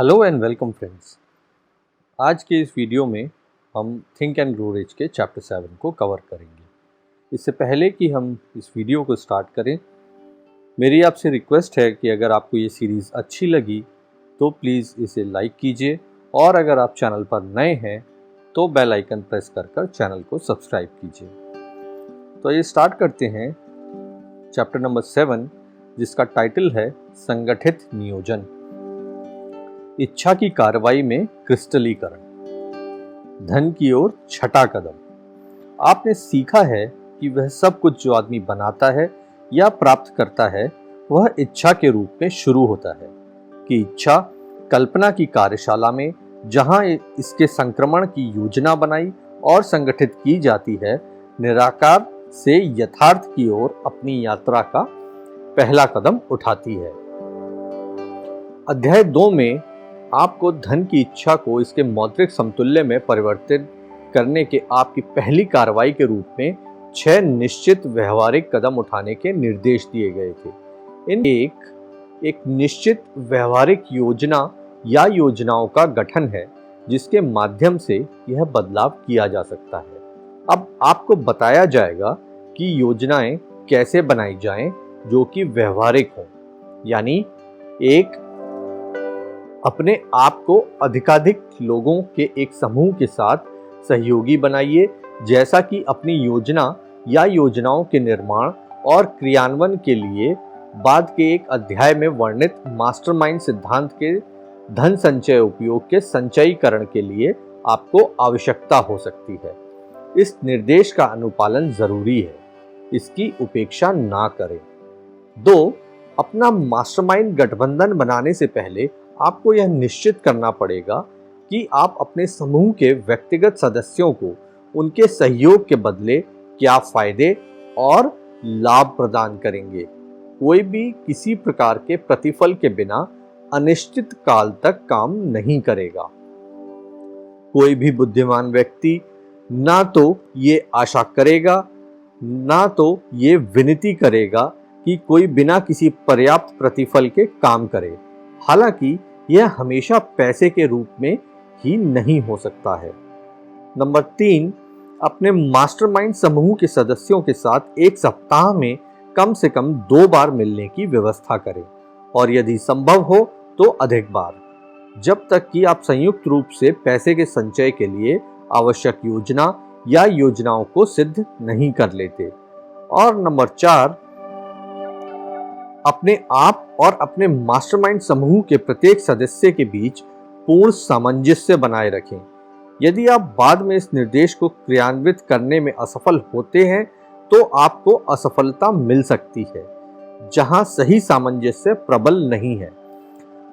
Hello and welcome friends. आज के इस वीडियो में हम थिंक एंड ग्रो रिच के चैप्टर 7 को कवर करेंगे। इससे पहले कि हम इस वीडियो को स्टार्ट करें, मेरी आपसे रिक्वेस्ट है कि अगर आपको ये सीरीज़ अच्छी लगी तो प्लीज़ इसे लाइक कीजिए और अगर आप चैनल पर नए हैं तो बेल आइकन प्रेस कर चैनल को सब्सक्राइब कीजिए। तो ये स्टार्ट करते हैं चैप्टर नंबर 7, जिसका टाइटल है संगठित नियोजन। इच्छा की कार्रवाई में क्रिस्टलीकरण, धन की ओर छठा कदम। आपने सीखा है कि वह सब कुछ जो आदमी बनाता है या प्राप्त करता है वह इच्छा के रूप में शुरू होता है कि इच्छा कल्पना की कार्यशाला में जहां इसके संक्रमण की योजना बनाई और संगठित की जाती है, निराकार से यथार्थ की ओर अपनी यात्रा का पहला कदम उठाती है। अध्याय 2 में आपको धन की इच्छा को इसके मौद्रिक समतुल्य में परिवर्तित करने के आपकी पहली कार्रवाई के रूप में 6 निश्चित व्यवहारिक कदम उठाने के निर्देश दिए गए थे। इन एक निश्चित व्यवहारिक योजना या योजनाओं का गठन है जिसके माध्यम से यह बदलाव किया जा सकता है। अब आपको बताया जाएगा कि योजनाएं कैसे बनाई जाएं जो कि व्यवहारिक हों, यानी एक, अपने आप को अधिकाधिक लोगों के एक समूह के साथ सहयोगी बनाइए, जैसा कि अपनी योजना या योजनाओं के निर्माण और क्रियान्वयन के लिए बाद के एक अध्याय में वर्णित मास्टरमाइंड सिद्धांत के धन संचय उपयोग के संचयीकरण के लिए आपको आवश्यकता हो सकती है। इस निर्देश का अनुपालन जरूरी है, इसकी उपेक्षा ना करें। 2, अपना मास्टरमाइंड गठबंधन बनाने से पहले आपको यह निश्चित करना पड़ेगा कि आप अपने समूह के व्यक्तिगत सदस्यों को उनके सहयोग के बदले क्या फायदे और लाभ प्रदान करेंगे। कोई भी किसी प्रकार के प्रतिफल के बिना अनिश्चित काल तक काम नहीं करेगा। कोई भी बुद्धिमान व्यक्ति ना तो ये आशा करेगा ना तो ये विनती करेगा कि कोई बिना किसी पर्याप्त प्रतिफल के काम करे। हालांकि यह हमेशा पैसे के रूप में ही नहीं हो सकता है। नंबर 3, अपने मास्टरमाइंड समूह के सदस्यों के साथ एक सप्ताह में कम से कम 2 बार मिलने की व्यवस्था करें और यदि संभव हो तो अधिक बार, जब तक कि आप संयुक्त रूप से पैसे के संचय के लिए आवश्यक योजना या योजनाओं को सिद्ध नहीं कर लेते। और नंबर 4, अपने आप और अपने मास्टरमाइंड समूह के प्रत्येक सदस्य के बीच पूर्ण सामंजस्य बनाए रखें। यदि आप बाद में इस निर्देश को क्रियान्वित करने में असफल होते हैं तो आपको असफलता मिल सकती है, जहां सही सामंजस्य प्रबल नहीं है।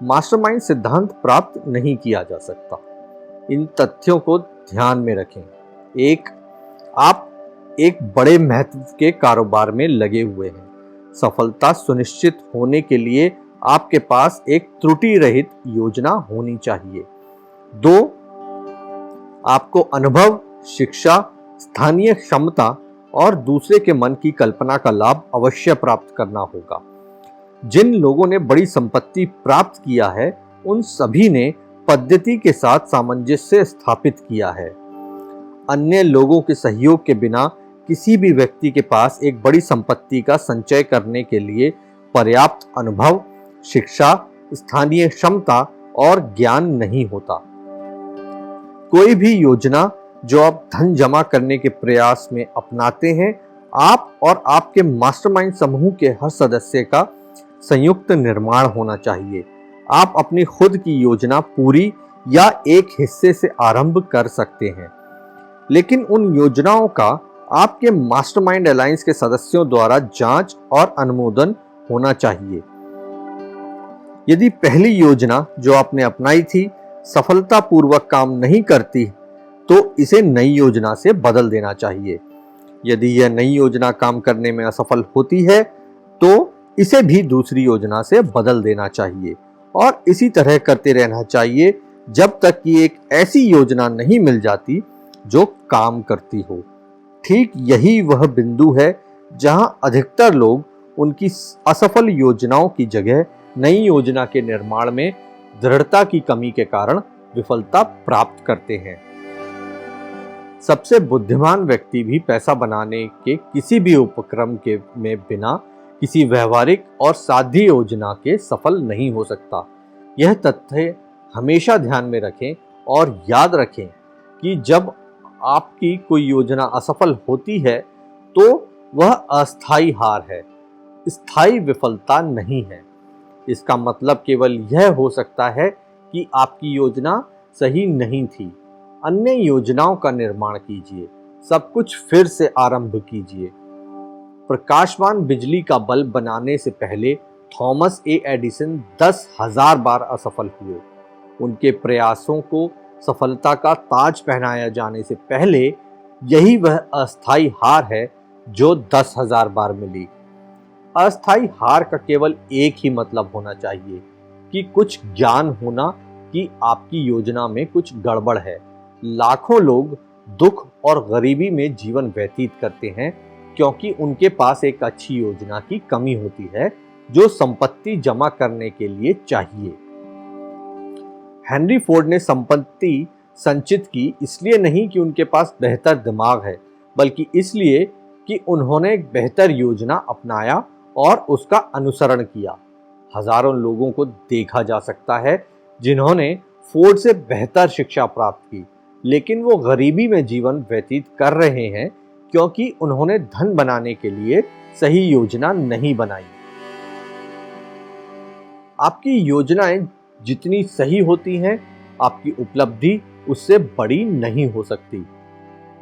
मास्टरमाइंड सिद्धांत प्राप्त नहीं किया जा सकता। इन तथ्यों को ध्यान में रखें। 1, आप एक बड़े महत्व के कारोबार में लगे हुए हैं। सफलता सुनिश्चित होने के लिए आपके पास एक त्रुटि रहित योजना होनी चाहिए। 2, आपको अनुभव, शिक्षा, स्थानीय क्षमता और दूसरे के मन की कल्पना का लाभ अवश्य प्राप्त करना होगा। जिन लोगों ने बड़ी संपत्ति प्राप्त किया है उन सभी ने पद्धति के साथ सामंजस्य स्थापित किया है। अन्य लोगों के सहयोग के बिना किसी भी व्यक्ति के पास एक बड़ी संपत्ति का संचय करने के लिए पर्याप्त अनुभव, शिक्षा, स्थानीय क्षमता और ज्ञान नहीं होता। कोई भी योजना जो आप धन जमा करने के प्रयास में अपनाते हैं, आप और आपके मास्टरमाइंड समूह के हर सदस्य का संयुक्त निर्माण होना चाहिए। आप अपनी खुद की योजना पूरी या एक हिस्से से आरंभ कर सकते हैं, लेकिन उन योजनाओं का आपके मास्टरमाइंड अलायंस के सदस्यों द्वारा जांच और अनुमोदन होना चाहिए। यदि पहली योजना जो आपने अपनाई थी सफलतापूर्वक काम नहीं करती तो इसे नई योजना से बदल देना चाहिए। यदि यह नई योजना काम करने में असफल होती है तो इसे भी दूसरी योजना से बदल देना चाहिए और इसी तरह करते रहना चाहिए जब तक कि एक ऐसी योजना नहीं मिल जाती जो काम करती हो। ठीक यही वह बिंदु है जहां अधिकतर लोग उनकी असफल योजनाओं की जगह नई योजना के निर्माण में दृढ़ता की कमी के कारण विफलता प्राप्त करते हैं। सबसे बुद्धिमान व्यक्ति भी पैसा बनाने के किसी भी उपक्रम के में बिना किसी व्यवहारिक और साध्य योजना के सफल नहीं हो सकता। यह तथ्य हमेशा ध्यान में रखें और याद रखें कि जब आपकी कोई योजना असफल होती है तो वह अस्थायी हार है, स्थायी विफलता नहीं है। इसका मतलब केवल यह हो सकता है कि आपकी योजना सही नहीं थी। अन्य योजनाओं का निर्माण कीजिए, सब कुछ फिर से आरंभ कीजिए। प्रकाशमान बिजली का बल्ब बनाने से पहले थॉमस ए एडिसन 10,000 बार असफल हुए। उनके प्रयासों को सफलता का ताज पहनाया जाने से पहले यही वह अस्थायी हार है जो 10,000 बार मिली। अस्थायी हार का केवल एक ही मतलब होना चाहिए कि कुछ ज्ञान होना कि आपकी योजना में कुछ गड़बड़ है। लाखों लोग दुख और गरीबी में जीवन व्यतीत करते हैं क्योंकि उनके पास एक अच्छी योजना की कमी होती है जो संपत्ति जमा करने के लिए चाहिए। हेनरी फोर्ड ने संपत्ति संचित की इसलिए नहीं कि उनके पास बेहतर दिमाग है, बल्कि इसलिए कि उन्होंने एक बेहतर योजना अपनाया और उसका अनुसरण किया। हजारों लोगों को देखा जा सकता है जिन्होंने फोर्ड से बेहतर शिक्षा प्राप्त की, लेकिन वो गरीबी में जीवन व्यतीत कर रहे हैं क्योंकि उन्होंने धन बनाने के लिए सही योजना नहीं बनाई। आपकी योजनाएं जितनी सही होती हैं, आपकी उपलब्धि उससे बड़ी नहीं हो सकती।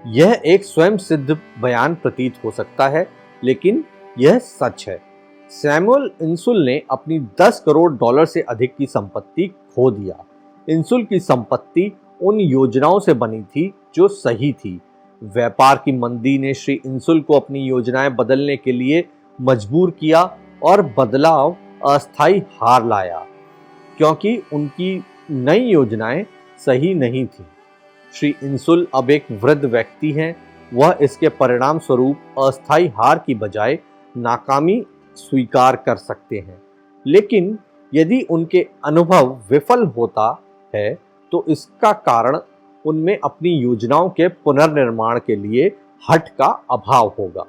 यह एक स्वयं सिद्ध बयान प्रतीत हो सकता है, लेकिन यह सच है। सैमुअल इंसुल ने अपनी 10 करोड़ डॉलर से अधिक की संपत्ति खो दिया। इंसुल की संपत्ति उन योजनाओं से बनी थी जो सही थी। व्यापार की मंदी ने श्री इंसुल को अपनी योजनाएं बदलने के लिए मजबूर किया और बदलाव अस्थायी हार लाया क्योंकि उनकी नई योजनाएं सही नहीं थी। श्री इंसुल अब एक वृद्ध व्यक्ति हैं। वह इसके परिणाम स्वरूप अस्थायी हार की बजाय नाकामी स्वीकार कर सकते हैं, लेकिन यदि उनके अनुभव विफल होता है तो इसका कारण उनमें अपनी योजनाओं के पुनर्निर्माण के लिए हठ का अभाव होगा।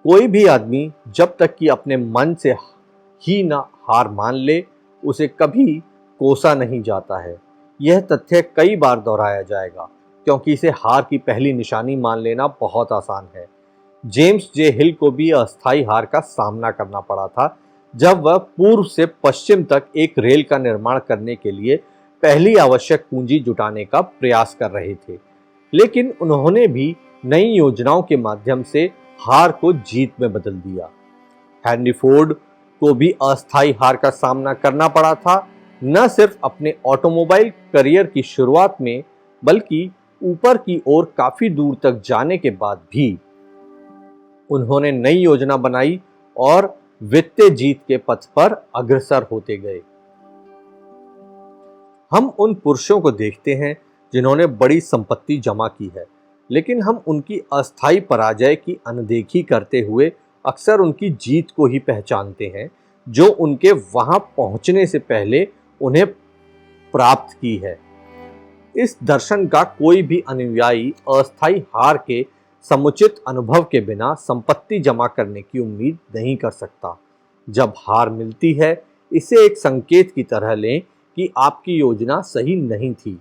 कोई भी आदमी जब तक कि अपने मन से ही न हार मान ले, उसे कभी कोसा नहीं जाता है। यह तथ्य कई बार दोहराया जाएगा क्योंकि इसे हार की पहली निशानी मान लेना बहुत आसान है। जेम्स जे हिल को भी अस्थायी हार का सामना करना पड़ा था जब वह पूर्व से पश्चिम तक एक रेल का निर्माण करने के लिए पहली आवश्यक पूंजी जुटाने का प्रयास कर रहे थे, लेकिन उन्होंने भी नई योजनाओं के माध्यम से हार को जीत में बदल दिया। हेनरी फोर्ड को भी अस्थायी हार का सामना करना पड़ा था, न सिर्फ अपने ऑटोमोबाइल करियर की शुरुआत में, बल्कि ऊपर की ओर काफी दूर तक जाने के बाद भी। उन्होंने नई योजना बनाई और वित्तीय जीत के पथ पर अग्रसर होते गए। हम उन पुरुषों को देखते हैं जिन्होंने बड़ी संपत्ति जमा की है, लेकिन हम उनकी अस्थायी पराजय की अनदेखी करते हुए अक्सर उनकी जीत को ही पहचानते हैं जो उनके वहां पहुंचने से पहले उन्हें प्राप्त की है। इस दर्शन का कोई भी अनुयायी अस्थायी हार के समुचित अनुभव के बिना संपत्ति जमा करने की उम्मीद नहीं कर सकता। जब हार मिलती है, इसे एक संकेत की तरह लें कि आपकी योजना सही नहीं थी।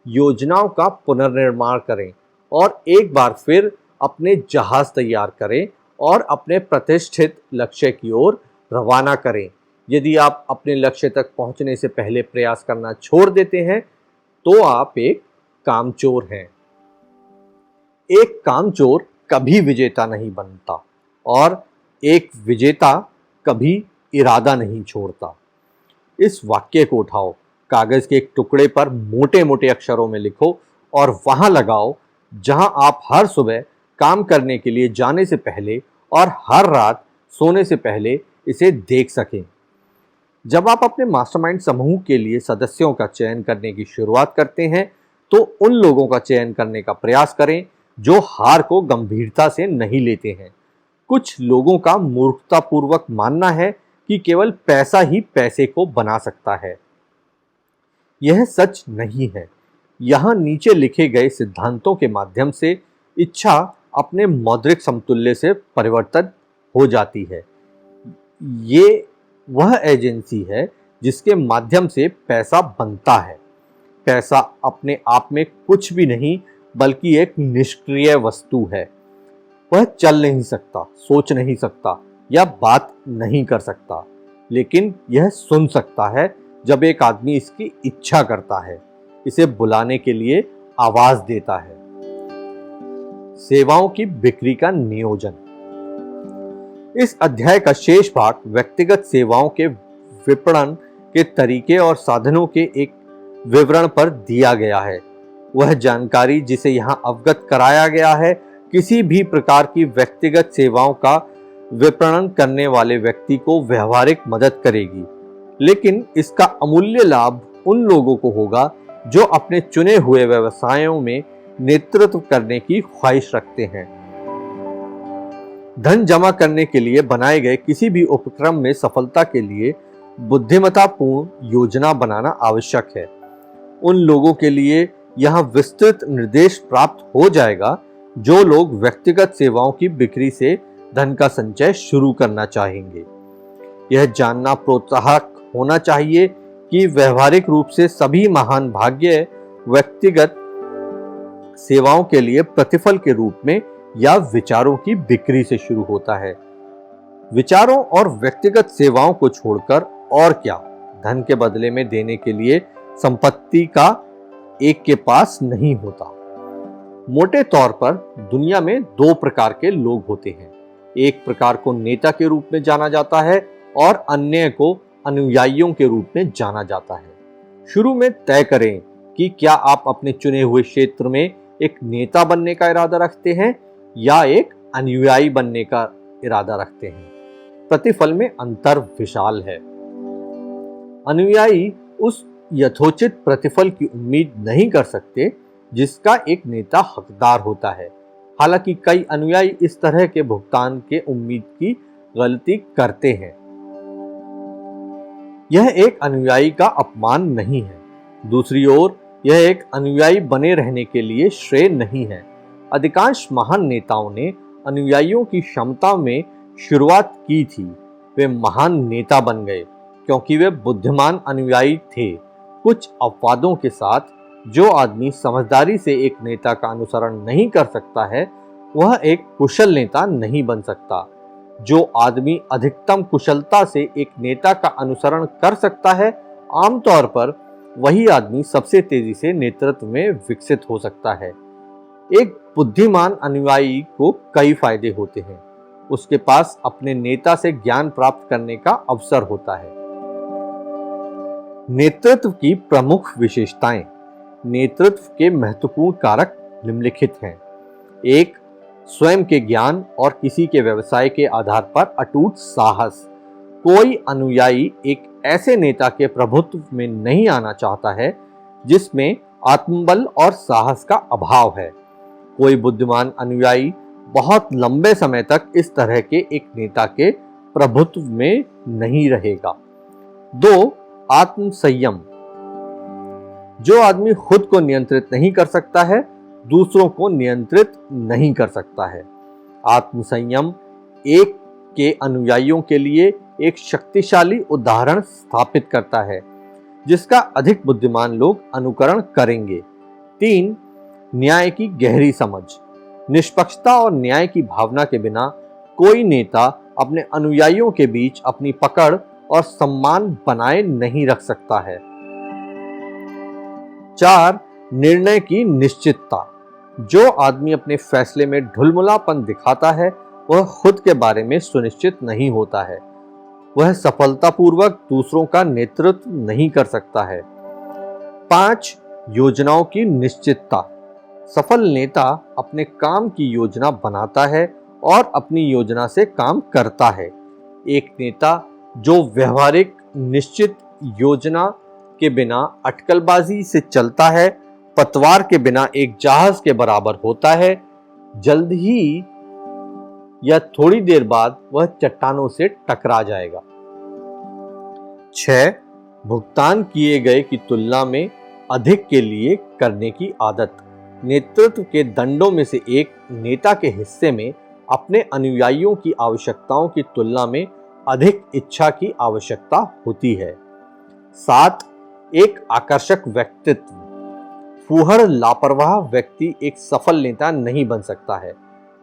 योजनाओं का पुनर्निर्माण करें और एक बार फिर अपने जहाज तैयार करें और अपने प्रतिष्ठित लक्ष्य की ओर रवाना करें। यदि आप अपने लक्ष्य तक पहुंचने से पहले प्रयास करना छोड़ देते हैं तो आप एक कामचोर हैं। एक कामचोर कभी विजेता नहीं बनता और एक विजेता कभी इरादा नहीं छोड़ता। इस वाक्य को उठाओ, कागज के एक टुकड़े पर मोटे मोटे अक्षरों में लिखो और वहां लगाओ जहां आप हर सुबह काम करने के लिए जाने से पहले और हर रात सोने से पहले इसे देख सकें। जब आप अपने मास्टरमाइंड समूह के लिए सदस्यों का चयन करने की शुरुआत करते हैं तो उन लोगों का चयन करने का प्रयास करें जो हार को गंभीरता से नहीं लेते हैं। कुछ लोगों का मूर्खतापूर्वक मानना है कि केवल पैसा ही पैसे को बना सकता है। यह सच नहीं है। यहाँ नीचे लिखे गए सिद्धांतों के माध्यम से इच्छा अपने मौद्रिक समतुल्य से परिवर्तन हो जाती है। ये वह एजेंसी है जिसके माध्यम से पैसा बनता है। पैसा अपने आप में कुछ भी नहीं बल्कि एक निष्क्रिय वस्तु है। वह चल नहीं सकता, सोच नहीं सकता या बात नहीं कर सकता, लेकिन यह सुन सकता है जब एक आदमी इसकी इच्छा करता है, इसे बुलाने के लिए आवाज देता है। सेवाओं की बिक्री का नियोजन। इस अध्याय का शेष भाग व्यक्तिगत सेवाओं के विपणन के तरीके और साधनों के एक विवरण पर दिया गया है। वह जानकारी जिसे यहाँ अवगत कराया गया है किसी भी प्रकार की व्यक्तिगत सेवाओं का विपणन करने वाले व्यक्ति को व्यवहारिक मदद करेगी, लेकिन इसका अमूल्य लाभ उन लोगों को होगा जो अपने चुने हुए व्यवसायों में नेतृत्व करने की ख्वाहिश रखते हैं। धन जमा करने के लिए बनाए गए किसी भी उपक्रम में सफलता के लिए बुद्धिमत्तापूर्ण योजना बनाना आवश्यक है। उन लोगों के लिए यहाँ विस्तृत निर्देश प्राप्त हो जाएगा जो लोग व्यक्तिगत सेवाओं की बिक्री से धन का संचय शुरू करना चाहेंगे। यह जानना प्रोत्साहक होना चाहिए कि व्यवहारिक रूप से सभी महान भाग्य व्यक्तिगत सेवाओं के लिए प्रतिफल के रूप में या विचारों की बिक्री से शुरू होता है। विचारों और व्यक्तिगत सेवाओं को छोड़कर और क्या धन के बदले में देने के लिए संपत्ति का एक के पास नहीं होता। मोटे तौर पर दुनिया में दो प्रकार के लोग होते हैं। एक प्रकार को नेता के रूप में जाना जाता है और अन्य को अनुयायियों के रूप में जाना जाता है। शुरू में तय करें कि क्या आप अपने चुने हुए क्षेत्र में एक नेता बनने का इरादा रखते हैं या एक अनुयायी बनने का इरादा रखते हैं। प्रतिफल में अंतर विशाल है। अनुयायी उस यथोचित प्रतिफल की उम्मीद नहीं कर सकते जिसका एक नेता हकदार होता है। हालांकि कई अनुयायी इस तरह के भुगतान के उम्मीद की गलती करते हैं। यह एक अनुयायी का अपमान नहीं है। दूसरी ओर यह एक अनुयायी बने रहने के लिए श्रेय नहीं है। अधिकांश महान नेताओं ने अनुयायियों की क्षमता में शुरुआत की थी। वे महान नेता बन गए क्योंकि वे बुद्धिमान अनुयायी थे। कुछ अपवादों के साथ, जो आदमी समझदारी से एक नेता का अनुसरण नहीं कर सकता है वह एक कुशल नेता नहीं बन सकता। जो आदमी अधिकतम कुशलता से एक नेता का अनुसरण कर सकता है, आमतौर पर वही आदमी सबसे तेजी से नेतृत्व में विकसित हो सकता है। एक बुद्धिमान अनुयायी को कई फायदे होते हैं। उसके पास अपने नेता से ज्ञान प्राप्त करने का अवसर होता है। नेतृत्व की प्रमुख विशेषताएं। नेतृत्व के महत्वपूर्ण कारक निम्नलिखित हैं। एक, स्वयं के ज्ञान और किसी के व्यवसाय के आधार पर अटूट साहस। कोई अनुयायी एक ऐसे नेता के प्रभुत्व में नहीं आना चाहता है जिसमें आत्मबल और साहस का अभाव है। कोई बुद्धिमान अनुयायी बहुत लंबे समय तक इस तरह के एक नेता के प्रभुत्व में नहीं रहेगा। 2, आत्म संयम। जो आदमी खुद को नियंत्रित नहीं कर सकता है, दूसरों को नियंत्रित नहीं कर सकता है। आत्म संयम एक के अनुयायियों के लिए एक शक्तिशाली उदाहरण स्थापित करता है जिसका अधिक बुद्धिमान लोग अनुकरण करेंगे। 3, न्याय की गहरी समझ। निष्पक्षता और न्याय की भावना के बिना कोई नेता अपने अनुयायियों के बीच अपनी पकड़ और सम्मान बनाए नहीं रख सकता है। 4, निर्णय की निश्चितता। जो आदमी अपने फैसले में ढुलमुलापन दिखाता है वह खुद के बारे में सुनिश्चित नहीं होता है। वह सफलतापूर्वक दूसरों का नेतृत्व नहीं कर सकता है। 5, योजनाओं की निश्चितता। सफल नेता अपने काम की योजना बनाता है और अपनी योजना से काम करता है। एक नेता जो व्यवहारिक निश्चित योजना के बिना अटकलबाजी से चलता है, पतवार के बिना एक जहाज के बराबर होता है। जल्द ही या थोड़ी देर बाद वह चट्टानों से टकरा जाएगा। 6. भुगतान किए गए की तुलना में अधिक के लिए करने की आदत। नेतृत्व के दंडों में से एक नेता के हिस्से में अपने अनुयायियों की आवश्यकताओं की तुलना में अधिक इच्छा की आवश्यकता होती है। 7. एक आकर्षक व्यक्तित्व। फूहड़ लापरवाह व्यक्ति एक सफल नेता नहीं बन सकता है।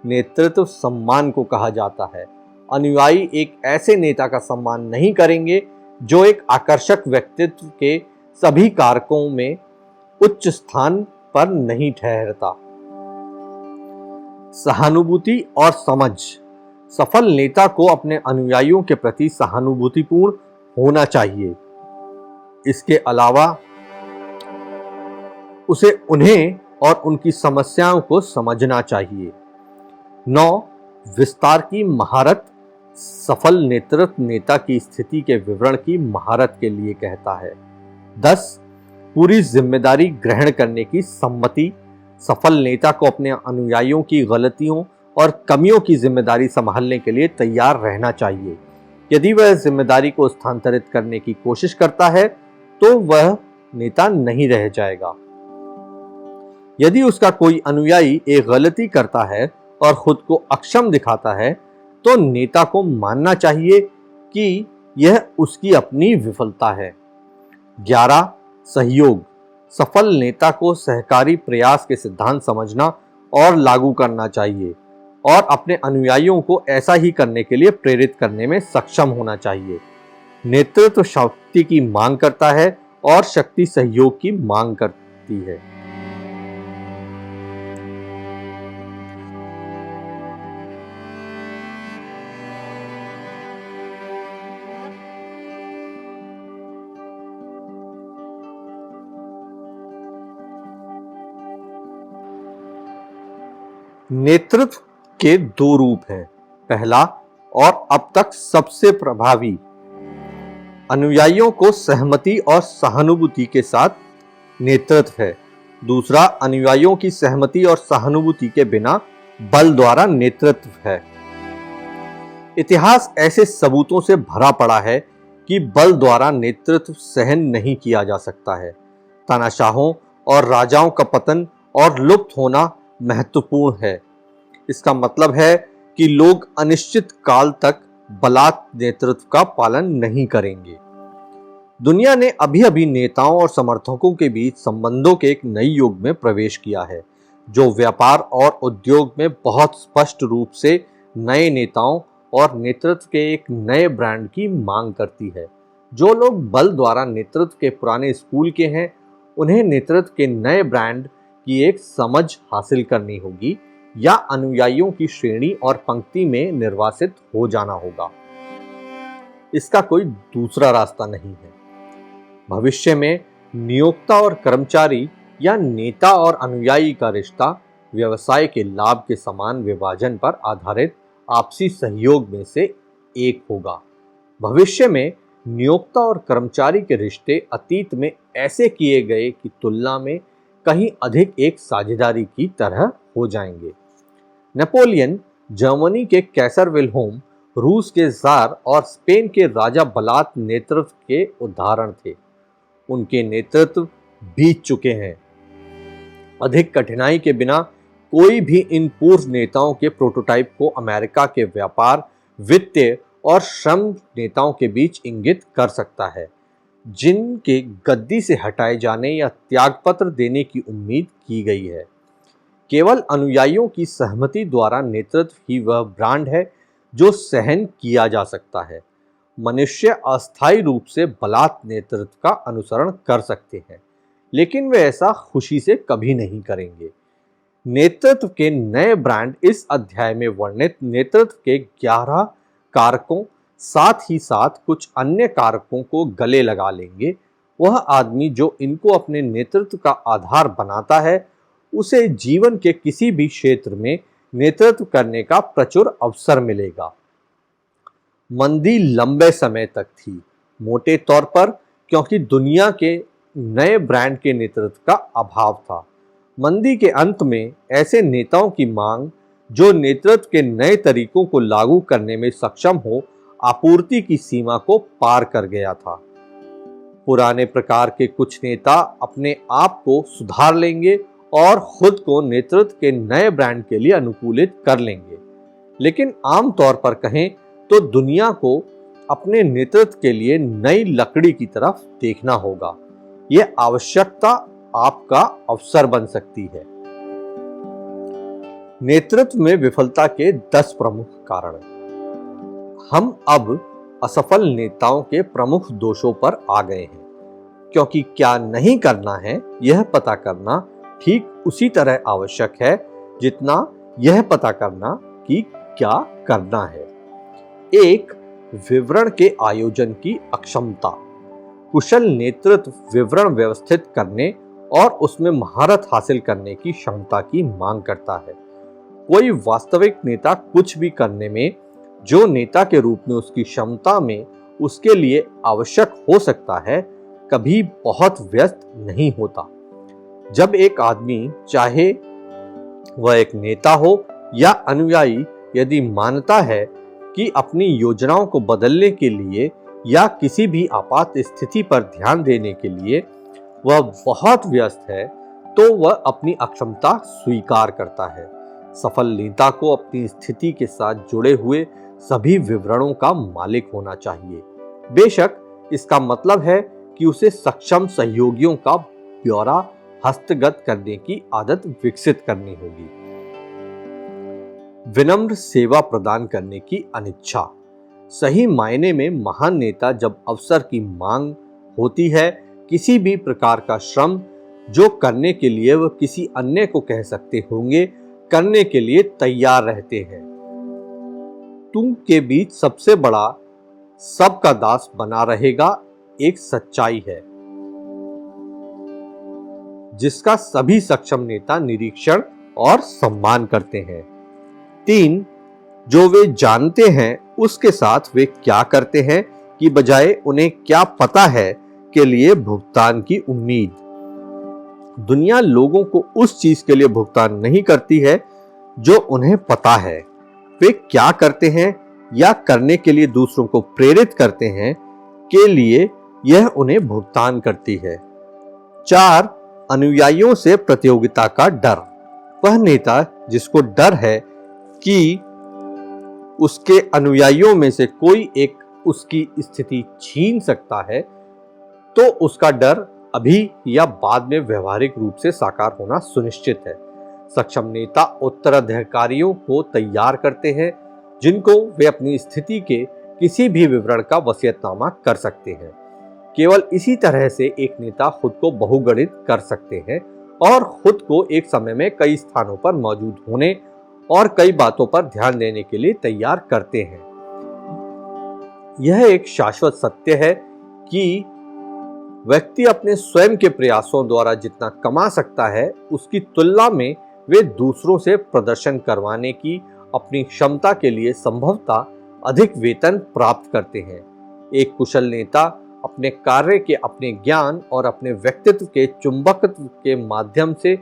नेतृत्व सम्मान को कहा जाता है। अनुयायी एक ऐसे नेता का सम्मान नहीं करेंगे जो एक आकर्षक व्यक्तित्व के सभी कारकों में उच्च स्थान पर नहीं ठहरता। सहानुभूति और समझ। सफल नेता को अपने अनुयायियों के प्रति सहानुभूतिपूर्ण होना चाहिए। इसके अलावा उसे उन्हें और उनकी समस्याओं को समझना चाहिए। 9. विस्तार की महारत। सफल नेतृत्व नेता की स्थिति के विवरण की महारत के लिए कहता है। 10. पूरी जिम्मेदारी ग्रहण करने की सम्मति। सफल नेता को अपने अनुयायियों की गलतियों और कमियों की जिम्मेदारी संभालने के लिए तैयार रहना चाहिए। यदि वह जिम्मेदारी को स्थानांतरित करने की कोशिश करता है तो वह नेता नहीं रह जाएगा। यदि उसका कोई अनुयायी एक गलती करता है और खुद को अक्षम दिखाता है तो नेता को मानना चाहिए कि यह उसकी अपनी विफलता है। 11. सहयोग। सफल नेता को सहकारी प्रयास के सिद्धांत समझना और लागू करना चाहिए और अपने अनुयायियों को ऐसा ही करने के लिए प्रेरित करने में सक्षम होना चाहिए। नेतृत्व शक्ति की मांग करता है और शक्ति सहयोग की मांग करती है। नेतृत्व के 2 रूप हैं। पहला और अब तक सबसे प्रभावी, अनुयायियों को सहमति और सहानुभूति के साथ नेतृत्व है। दूसरा, अनुयायियों की सहमति और सहानुभूति के बिना बल द्वारा नेतृत्व है। इतिहास ऐसे सबूतों से भरा पड़ा है कि बल द्वारा नेतृत्व सहन नहीं किया जा सकता है। तानाशाहों और राजाओं का पतन और लुप्त होना महत्वपूर्ण है। इसका मतलब है कि लोग अनिश्चित काल तक बलात् नेतृत्व का पालन नहीं करेंगे। दुनिया ने अभी अभी नेताओं और समर्थकों के बीच संबंधों के एक नए युग में प्रवेश किया है, जो व्यापार और उद्योग में बहुत स्पष्ट रूप से नए नेताओं और नेतृत्व के एक नए ब्रांड की मांग करती है। जो लोग बल द्वारा नेतृत्व के पुराने स्कूल के हैं, उन्हें नेतृत्व के नए ब्रांड की एक समझ हासिल करनी होगी या अनुयायियों की श्रेणी और पंक्ति में निर्वासित हो जाना होगा। इसका कोई दूसरा रास्ता नहीं है। भविष्य में नियोक्ता और कर्मचारी या नेता और अनुयायी का रिश्ता व्यवसाय के लाभ के समान विभाजन पर आधारित आपसी सहयोग में से एक होगा। भविष्य में नियोक्ता और कर्मचारी के रिश्ते अतीत में ऐसे किए गए की तुलना में कहीं अधिक एक साझेदारी की तरह हो जाएंगे। नेपोलियन जर्मनी के कैसर विल्हेम, रूस के ज़ार और स्पेन के राजा बलात नेतृत्व के उदाहरण थे। उनके नेतृत्व बीत चुके हैं। अधिक कठिनाई के बिना कोई भी इन पूर्व नेताओं के प्रोटोटाइप को अमेरिका के व्यापार, वित्तीय और श्रम नेताओं के बीच इंगित कर सकता है, जिनके गद्दी से हटाए जाने या त्यागपत्र देने की उम्मीद की गई है। केवल अनुयायियों की सहमति द्वारा नेतृत्व ही वह ब्रांड है जो सहन किया जा सकता है। मनुष्य अस्थायी रूप से बलात् नेतृत्व का अनुसरण कर सकते हैं, लेकिन वे ऐसा खुशी से कभी नहीं करेंगे। नेतृत्व के नए ब्रांड इस अध्याय में वर्णित नेतृत्व के 11 कारकों साथ ही साथ कुछ अन्य कारकों को गले लगा लेंगे। वह आदमी जो इनको अपने नेतृत्व का आधार बनाता है, उसे जीवन के किसी भी क्षेत्र में नेतृत्व करने का प्रचुर अवसर मिलेगा। मंदी लंबे समय तक थी, मोटे तौर पर क्योंकि दुनिया के नए ब्रांड के नेतृत्व का अभाव था। मंदी के अंत में ऐसे नेताओं की मांग जो नेतृत्व के नए तरीकों को लागू करने में सक्षम हो, आपूर्ति की सीमा को पार कर गया था। पुराने प्रकार के कुछ नेता अपने आप को सुधार लेंगे और खुद को नेतृत्व के नए ब्रांड के लिए अनुकूलित कर लेंगे। लेकिन आमतौर पर कहें तो दुनिया को अपने नेतृत्व के लिए नई लकड़ी की तरफ देखना होगा। यह आवश्यकता आपका अवसर बन सकती है। नेतृत्व में विफलता के 10 प्रमुख कारण। हम अब असफल नेताओं के प्रमुख दोषों पर आ गए हैं, क्योंकि क्या नहीं करना है यह पता करना ठीक उसी तरह आवश्यक है जितना यह पता करना कि क्या करना है। एक, विवरण के आयोजन की अक्षमता। कुशल नेतृत्व विवरण व्यवस्थित करने और उसमें महारत हासिल करने की क्षमता की मांग करता है। कोई वास्तविक नेता कुछ भी करने में जो नेता के रूप में उसकी क्षमता में उसके लिए आवश्यक हो सकता है, कभी बहुत व्यस्त नहीं होता। जब एक आदमी, चाहे वह एक नेता हो या अनुयायी, यदि मानता है कि अपनी योजनाओं को बदलने के लिए या किसी भी आपात स्थिति पर ध्यान देने के लिए वह बहुत व्यस्त है, तो वह अपनी अक्षमता स्वीकार करता है। सफल नेता को अपनी स्थिति के साथ जुड़े हुए सभी विवरणों का मालिक होना चाहिए। बेशक इसका मतलब है कि उसे सक्षम सहयोगियों का ब्यौरा हस्तगत करने की आदत विकसित करनी होगी। विनम्र सेवा प्रदान करने की अनिच्छा। सही मायने में महान नेता जब अवसर की मांग होती है, किसी भी प्रकार का श्रम जो करने के लिए वह किसी अन्य को कह सकते होंगे, करने के लिए तैयार रहते हैं। तुम के बीच सबसे बड़ा सबका दास बना रहेगा एक सच्चाई है जिसका सभी सक्षम नेता निरीक्षण और सम्मान करते हैं। 3, जो वे जानते हैं उसके साथ वे क्या करते हैं कि बजाय उन्हें क्या पता है के लिए भुगतान की उम्मीद। दुनिया लोगों को उस चीज के लिए भुगतान नहीं करती है जो उन्हें पता है। वे क्या करते हैं या करने के लिए दूसरों को प्रेरित करते हैं के लिए यह उन्हें भुगतान करती है। 4, अनुयायियों से प्रतियोगिता का डर। वह नेता जिसको डर है कि उसके अनुयायियों में से कोई एक उसकी स्थिति छीन सकता है, तो उसका डर अभी या बाद में व्यवहारिक रूप से साकार होना सुनिश्चित है। सक्षम नेता उत्तराधिकारियों को तैयार करते हैं जिनको वे अपनी स्थिति के किसी भी विवरण का वसीयतनामा कर सकते हैं। केवल इसी तरह से एक नेता खुद को बहुगणित कर सकते हैं और खुद को एक समय में कई स्थानों पर मौजूद होने और कई बातों पर ध्यान देने के लिए तैयार करते हैं। यह एक शाश्वत सत्य है कि व्यक्ति अपने स्वयं के प्रयासों द्वारा जितना कमा सकता है, उसकी तुलना में वे दूसरों से प्रदर्शन करवाने की अपनी क्षमता के लिए संभवतः अधिक वेतन प्राप्त करते हैं। एक कुशल नेता अपने कार्य के, अपने ज्ञान और अपने व्यक्तित्व के चुंबकत्व के माध्यम से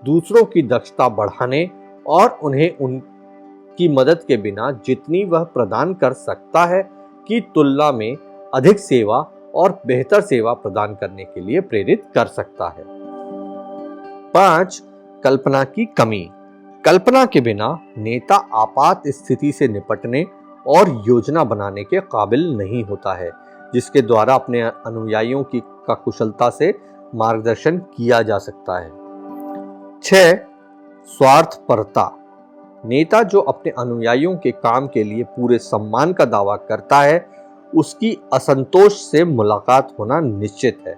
दूसरों की दक्षता बढ़ाने और उन्हें उनकी मदद के बिना जितनी वह प्रदान कर सकता है की तुलना में अधिक सेवा और बेहतर सेवा प्रदान करने के लिए प्रेरित कर सकता है। 5, कल्पना की कमी। कल्पना के बिना नेता आपात स्थिति से निपटने और योजना बनाने के काबिल नहीं होता है, जिसके द्वारा अपने अनुयायियों की का कुशलता से मार्गदर्शन किया जा सकता है। 6, स्वार्थपरता। नेता जो अपने अनुयायियों के काम के लिए पूरे सम्मान का दावा करता है, उसकी असंतोष से मुलाकात होना निश्चित है।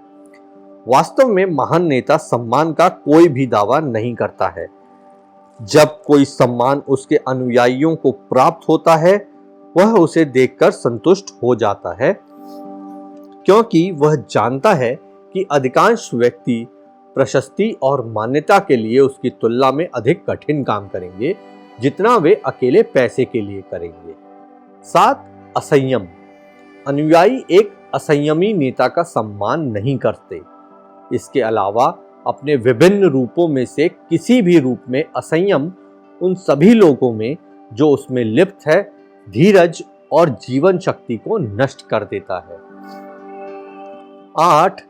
वास्तव में महान नेता सम्मान का कोई भी दावा नहीं करता है। जब कोई सम्मान उसके अनुयायियों को प्राप्त होता है, वह उसे देखकर संतुष्ट हो जाता है, क्योंकि वह जानता है कि अधिकांश व्यक्ति प्रशस्ति और मान्यता के लिए उसकी तुलना में अधिक कठिन काम करेंगे जितना वे अकेले पैसे के लिए करेंगे। 7, असंयम। अनुयायी एक असंयमी नेता का सम्मान नहीं करते। इसके अलावा अपने विभिन्न रूपों में से किसी भी रूप में असंयम उन सभी लोगों में जो उसमें लिप्त है धीरज और जीवन शक्ति को नष्ट कर देता है। 8.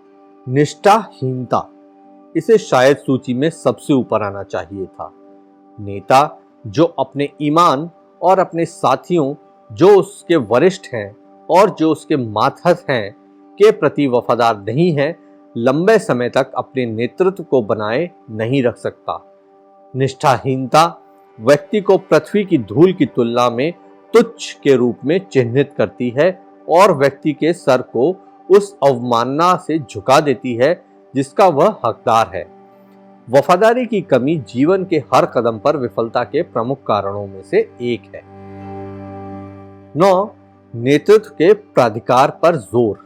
निष्ठाहीनता, इसे शायद सूची में सबसे ऊपर आना चाहिए था। नेता जो अपने ईमान और अपने साथियों, जो उसके वरिष्ठ हैं और जो उसके मातहत हैं, के प्रति वफादार नहीं है, लंबे समय तक अपने नेतृत्व को बनाए नहीं रख सकता। निष्ठाहीनता व्यक्ति को पृथ्वी की धूल की तुलना में तुच्छ के रूप में चिन्हित करती है और व्यक्ति के सर को उस अवमानना से झुका देती है जिसका वह हकदार है। वफादारी की कमी जीवन के हर कदम पर विफलता के प्रमुख कारणों में से एक है। 9. नेतृत्व के प्राधिकार पर जोर।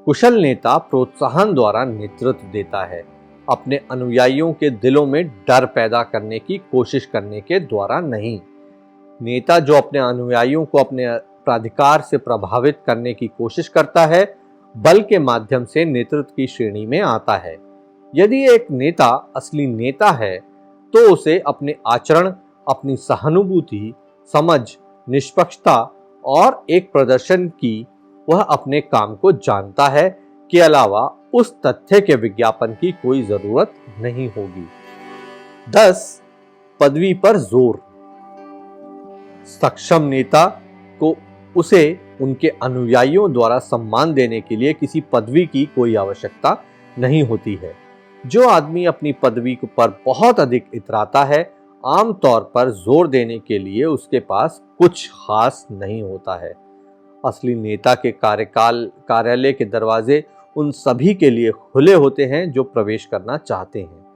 कुशल नेता प्रोत्साहन द्वारा नेतृत्व देता है, अपने अनुयायियों के दिलों में डर पैदा करने की कोशिश करने के द्वारा नहीं। नेता जो अपने अनुयायियों को अपने प्राधिकार से प्रभावित करने की कोशिश करता है, बल के माध्यम से नेतृत्व की श्रेणी में आता है। यदि एक नेता असली नेता है तो उसे अपने आचरण, अपनी सहानुभूति, समझ, निष्पक्षता और एक प्रदर्शन की वह अपने काम को जानता है के अलावा उस तथ्य के विज्ञापन की कोई जरूरत नहीं होगी। 10. पदवी पर जोर। सक्षम नेता को उसे उनके अनुयायियों द्वारा सम्मान देने के लिए किसी पदवी की कोई आवश्यकता नहीं होती है। जो आदमी अपनी पदवी पर बहुत अधिक इतराता है, आमतौर पर जोर देने के लिए उसके पास कुछ खास नहीं होता है। असली नेता के कार्यालय के दरवाजे उन सभी के लिए खुले होते हैं जो प्रवेश करना चाहते हैं,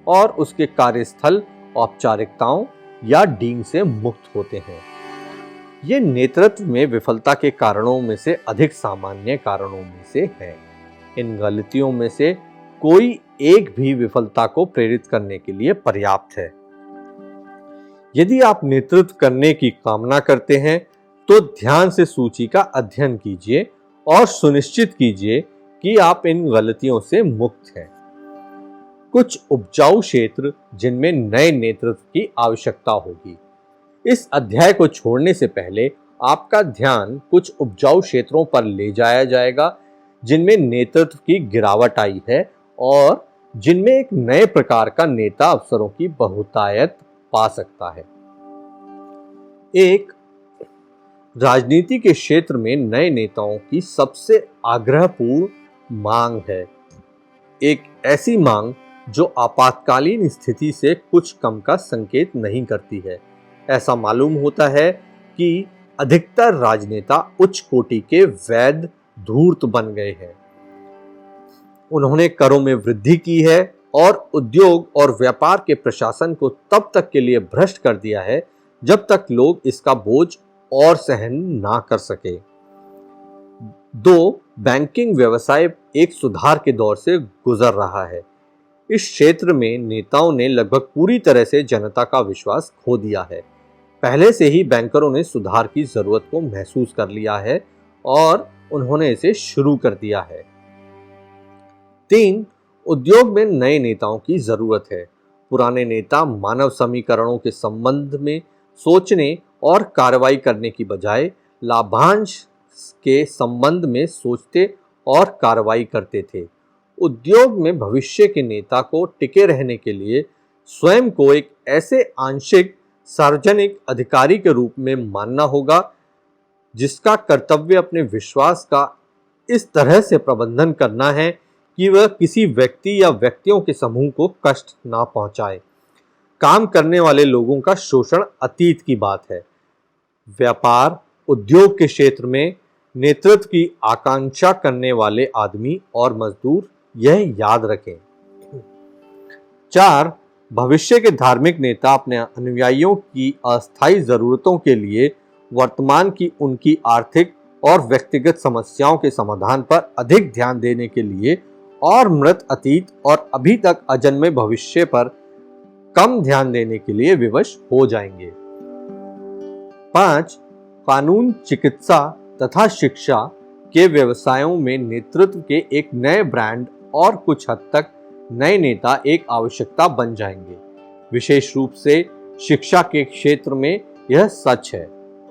और उसके कार्यस्थल औपचारिकताओं या डींग से मुक्त होते हैं। ये नेतृत्व में विफलता के कारणों में से अधिक सामान्य कारणों में से है। इन गलतियों में से कोई एक भी विफलता को प्रेरित करने के लिए पर्याप्त है। यदि आप नेतृत्व करने की कामना करते हैं तो ध्यान से सूची का अध्ययन कीजिए और सुनिश्चित कीजिए कि आप इन गलतियों से मुक्त हैं। कुछ उपजाऊ क्षेत्र जिनमें नए नेतृत्व की आवश्यकता होगी। इस अध्याय को छोड़ने से पहले आपका ध्यान कुछ उपजाऊ क्षेत्रों पर ले जाया जाएगा जिनमें नेतृत्व की गिरावट आई है और जिनमें एक नए प्रकार का नेता अवसरों की बहुतायत पा सकता है। 1. राजनीति के क्षेत्र में नए नेताओं की सबसे आग्रहपूर्ण मांग है। एक ऐसी मांग जो आपातकालीन स्थिति से कुछ कम का संकेत नहीं करती है। ऐसा मालूम होता है कि अधिकतर राजनेता उच्च कोटि के वैध धूर्त बन गए हैं। उन्होंने करों में वृद्धि की है और उद्योग और व्यापार के प्रशासन को तब तक के लिए भ्रष्ट कर दिया है जब तक लोग इसका बोझ और सहन ना कर सके। 2. बैंकिंग व्यवसाय एक सुधार के दौर से गुजर रहा है। इस क्षेत्र में नेताओं ने लगभग पूरी तरह से जनता का विश्वास खो दिया है। पहले से ही बैंकरों ने सुधार की जरूरत को महसूस कर लिया है और उन्होंने इसे शुरू कर दिया है। 3. उद्योग में नए नेताओं की जरूरत है। पुराने नेता मानव समीकरणों के संबंध में सोचने और कार्रवाई करने की बजाय लाभांश के संबंध में सोचते और कार्रवाई करते थे। उद्योग में भविष्य के नेता को टिके रहने के लिए स्वयं को एक ऐसे आंशिक सार्वजनिक अधिकारी के रूप में मानना होगा जिसका कर्तव्य अपने विश्वास का इस तरह से प्रबंधन करना है कि वह किसी व्यक्ति या व्यक्तियों के समूह को कष्ट ना पहुंचाए। काम करने वाले लोगों का शोषण अतीत की बात है। व्यापार उद्योग के क्षेत्र में नेतृत्व की आकांक्षा करने वाले आदमी और मजदूर यह याद रखें। 4. भविष्य के धार्मिक नेता अपने अनुयायियों की अस्थायी जरूरतों के लिए वर्तमान की उनकी आर्थिक और व्यक्तिगत समस्याओं के समाधान पर अधिक ध्यान देने के लिए और मृत अतीत और अभी तक अजन्मे भविष्य पर कम ध्यान देने के लिए विवश हो जाएंगे। 5. कानून, चिकित्सा तथा शिक्षा के व्यवसायों में नेतृत्व के एक नए ब्रांड और कुछ हद तक नए नेता एक आवश्यकता बन जाएंगे। विशेष रूप से शिक्षा के क्षेत्र में यह सच है।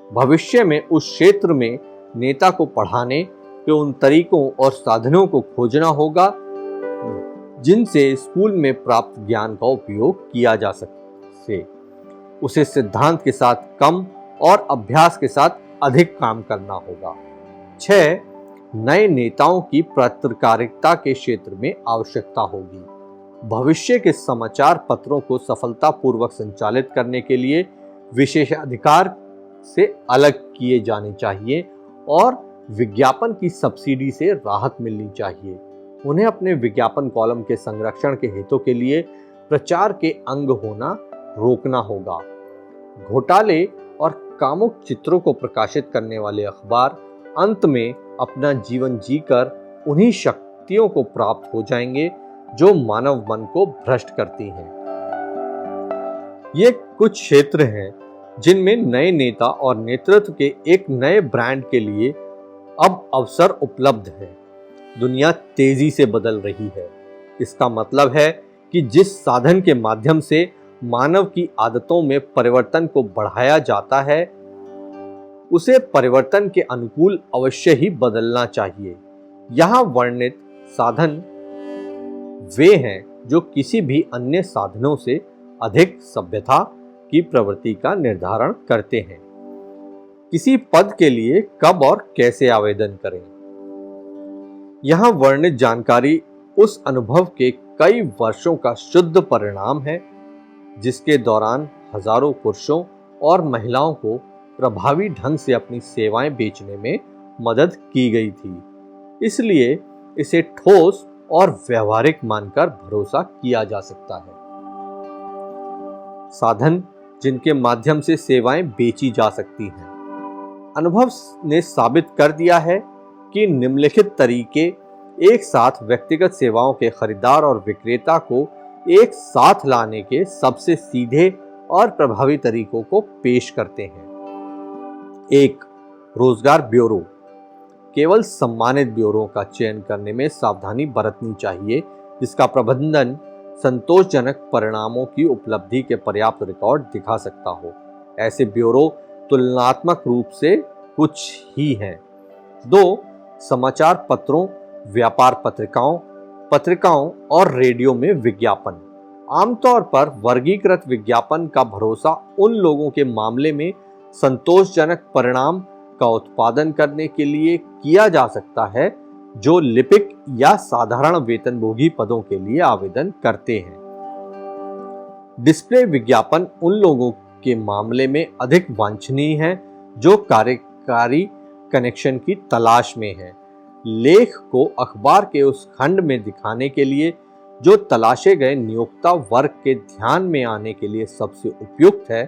भविष्य में उस क्षेत्र में नेता को पढ़ाने कि उन तरीकों और साधनों को खोजना होगा जिनसे स्कूल में प्राप्त ज्ञान का उपयोग किया जा सके। उसे सिद्धांत के साथ कम और अभ्यास के साथ अधिक काम करना होगा। 6. नए नेताओं की पत्रकारिता के क्षेत्र में आवश्यकता होगी। भविष्य के समाचार पत्रों को सफलतापूर्वक संचालित करने के लिए विशेषाधिकार से अलग किए जाने चाहिए और विज्ञापन की सब्सिडी से राहत मिलनी चाहिए। उन्हें अपने विज्ञापन कॉलम के संरक्षण के हितों के लिए प्रचार के अंग होना रोकना होगा। घोटाले और कामुक चित्रों को प्रकाशित करने वाले अखबार अंत में अपना जीवन जीकर उन्हीं शक्तियों को प्राप्त हो जाएंगे जो मानव मन को भ्रष्ट करती हैं। ये कुछ क्षेत्र हैं जिनमें नए नेता और नेतृत्व के एक नए ब्रांड के लिए अब अवसर उपलब्ध है। दुनिया तेजी से बदल रही है। इसका मतलब है कि जिस साधन के माध्यम से मानव की आदतों में परिवर्तन को बढ़ाया जाता है उसे परिवर्तन के अनुकूल अवश्य ही बदलना चाहिए। यहाँ वर्णित साधन वे हैं जो किसी भी अन्य साधनों से अधिक सभ्यता की प्रवृत्ति का निर्धारण करते हैं। किसी पद के लिए कब और कैसे आवेदन करें। यहाँ वर्णित जानकारी उस अनुभव के कई वर्षों का शुद्ध परिणाम है जिसके दौरान हजारों पुरुषों और महिलाओं को प्रभावी ढंग से अपनी सेवाएं बेचने में मदद की गई थी। इसलिए इसे ठोस और व्यवहारिक मानकर भरोसा किया जा सकता है। साधन जिनके माध्यम से सेवाएं बेची जा सकती हैं। अनुभव ने साबित कर दिया है कि निम्नलिखित तरीके एक साथ व्यक्तिगत सेवाओं के खरीदार और विक्रेता को एक साथ लाने के सबसे सीधे और प्रभावी तरीकों को पेश करते हैं। 1. रोजगार ब्यूरो। केवल सम्मानित ब्यूरो का चयन करने में सावधानी बरतनी चाहिए जिसका प्रबंधन संतोषजनक परिणामों की उपलब्धि के पर्याप्त रिकॉर्ड दिखा सकता हो। ऐसे ब्यूरो तुलनात्मक रूप से कुछ ही हैं। 2. समाचार पत्रों, व्यापार पत्रिकाओं और रेडियो में विज्ञापन। आमतौर पर वर्गीकृत विज्ञापन का भरोसा उन लोगों के मामले में संतोषजनक परिणाम का उत्पादन करने के लिए किया जा सकता है जो लिपिक या साधारण वेतनभोगी पदों के लिए आवेदन करते हैं। डिस्प्ले विज्ञापन उन लोगों के मामले में अधिक वांछनीय है जो कार्यकारी कनेक्शन की तलाश में है। लेख को अखबार के उस खंड में दिखाने के लिए जो तलाशे गए नियोक्ता वर्ग के ध्यान में आने के लिए सबसे उपयुक्त है।